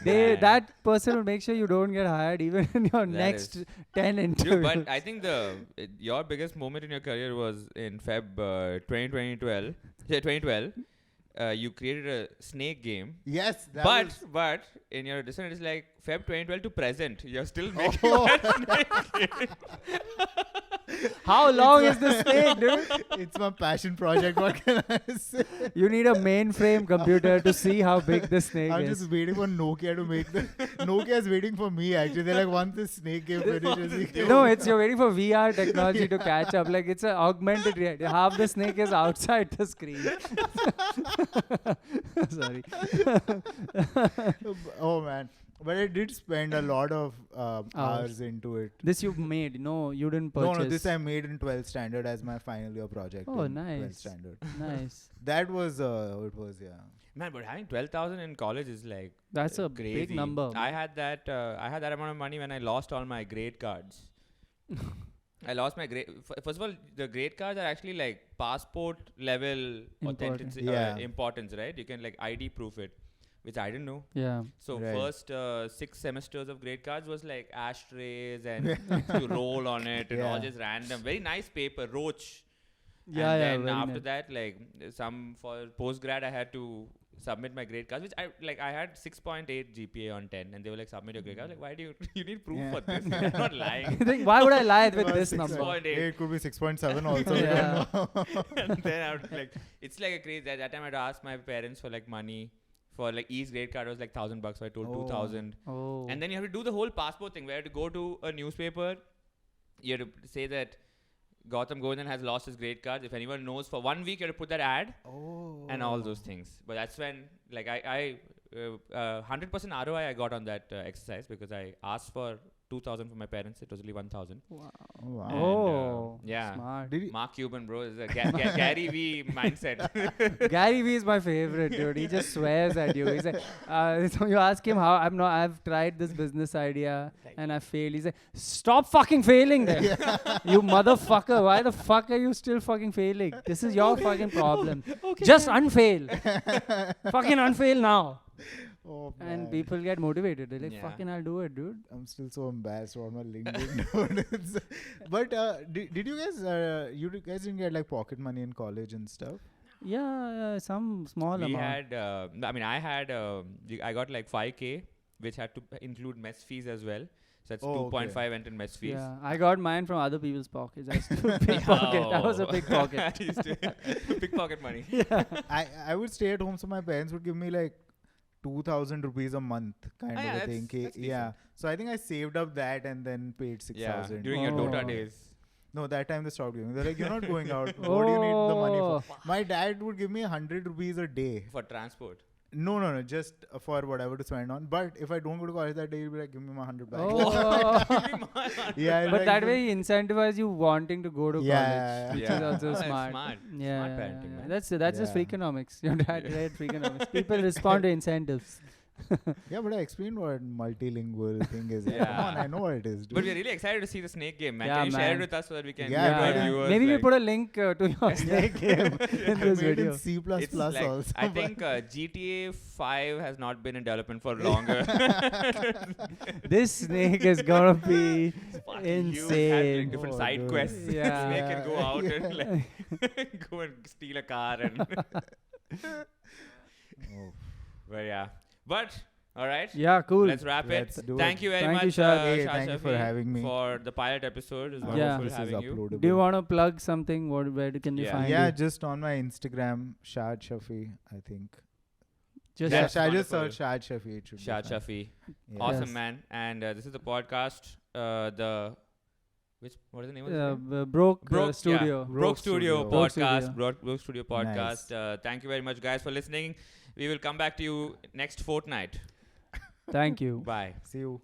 Man. that person will make sure you don't get hired even in your That next is- 10 Dude, interviews. but I think your biggest moment in your career was in Feb 2012. Yeah, 2012. You created a snake game. Yes, that But was- but in your decision it's like Feb 2012 to present. You're still making Oh. that snake game. How long is the snake, dude? it's my passion project. What can I say? You need a mainframe computer to see how big the snake I'm is. just waiting for Nokia to make the. Nokia is waiting for me. Actually, they're like, once this snake game finishes, we can- No, you're waiting for VR technology to catch up. Like it's an augmented reality. Half the snake is outside the screen. Sorry. Oh man, but I did spend a lot of hours into it. This you made. No, you didn't purchase. No, this I made in 12th standard as my final year project. Oh, in 12th nice. standard. Nice. That was it was yeah. Man, but having 12,000 in college is like That's a crazy. big number. I had that amount of money when I lost all my grade cards. I lost my grade. First of all, the grade cards are actually like passport level Important. Yeah. importance, right? You can like ID proof it, which I didn't know. Yeah. So Right. first 6 semesters of grade cards was like ashtrays and to roll on it and all Yeah. just random, very nice paper, roach. Yeah, and yeah. then very after nice. that, like some for post grad, I had to submit my grade cards, which I had 6.8 GPA on 10, and they were like, submit your grade card. I was like, why do you need proof Yeah. for this? I'm not lying. You think, why would I lie with About this 6 number? 6.8. It could be 6.7 also. we Yeah. don't know. And then I would like, it's like a crazy. At that time, I had to ask my parents for like money. For like each grade card was like $1,000, so I told Oh. 2,000. Oh. And then you have to do the whole passport thing where you have to go to a newspaper. You have to say that Gautam Govindan has lost his grade cards. If anyone knows, for 1 week you have to put that ad and all those things. But that's when, like, I 100% ROI I got on that exercise because I asked for 2,000 from my parents. It was only 1,000. Wow. Oh, wow. And, Oh, yeah. smart. Did he? Mark Cuban, bro, is a Gary Vee mindset. Gary Vee is my favorite, dude. He just swears at you. He's like, so you ask him how I've tried this business idea and I failed. He's like, stop fucking failing then. You motherfucker. Why the fuck are you still fucking failing? This is your fucking problem. Just unfail. Fucking unfail now. Oh, And man. people get motivated. They're like, Yeah. fucking I'll do it, dude. I'm still so embarrassed on my LinkedIn. Dude. But did you guys didn't get like pocket money in college and stuff? Yeah, some small We amount. had, I got like 5K, which had to include mess fees as well. So that's Oh, 2.5 okay. went in mess fees. Yeah, I got mine from other people's pockets. I used to pickpocket. I was a Oh. pickpocket. I used to pickpocket money. I would stay at home, so my parents would give me like 2,000 rupees a month kind Ah, of yeah, a that's- thing. that's Yeah. decent. So I think I saved up that and then paid 6,000. Yeah, during your Dota Oh. days. No, that time they stopped giving. They're like, you're not going out. What do you need the money for? Oh. My dad would give me 100 rupees a day. For transport. No, just for whatever to spend on. But if I don't go to college that day, he'll be like, give me my 100 back. Oh. Yeah, But like that the- way he incentivizes you wanting to go to Yeah, college, which is yeah. also Oh, that's smart. smart. Yeah, Smart yeah, parenting, yeah. man. That's just Yeah. freakonomics. Your dad read freakonomics. People respond to incentives. Yeah, but I explained what multilingual thing is. Yeah. Come on, I know what it is. Dude. But we're really excited to see the snake game, man. Yeah, Can you share it man. with us so that we can Yeah, give our yeah. viewers Maybe we like- put a link to your snake game in I this made video. in C++ It's like, also. I think GTA 5 has not been in development for longer. This snake is gonna be Fucking huge, has, like, insane. different Oh, side dude. quests. Yeah. Snake can go out Yeah. and like go and steal a car and. Oh. But yeah. But all right. Yeah, cool. Let's wrap Let's it. do Thank it. you very Thank you, much, Shad. Hey, Shad thank you for Shafi, having me. for the pilot episode. It was Yeah. wonderful This is having you. uploadable. Do you want to plug something? Where can you Yeah. find Yeah, you? just on my Instagram, Shaad Shafi, I think. Just Yeah, That's I just wonderful. search Shaad Shafi. It should be Shad fine. Shafi. Yeah. Awesome, Yes. man. And this is the podcast. What is the name of it? Broke Broke Studio. Yeah. Broke Studio Broke podcast. Studio. Broke Studio podcast. Thank you very much, guys, for listening. We will come back to you next fortnight. Thank you. Bye. See you.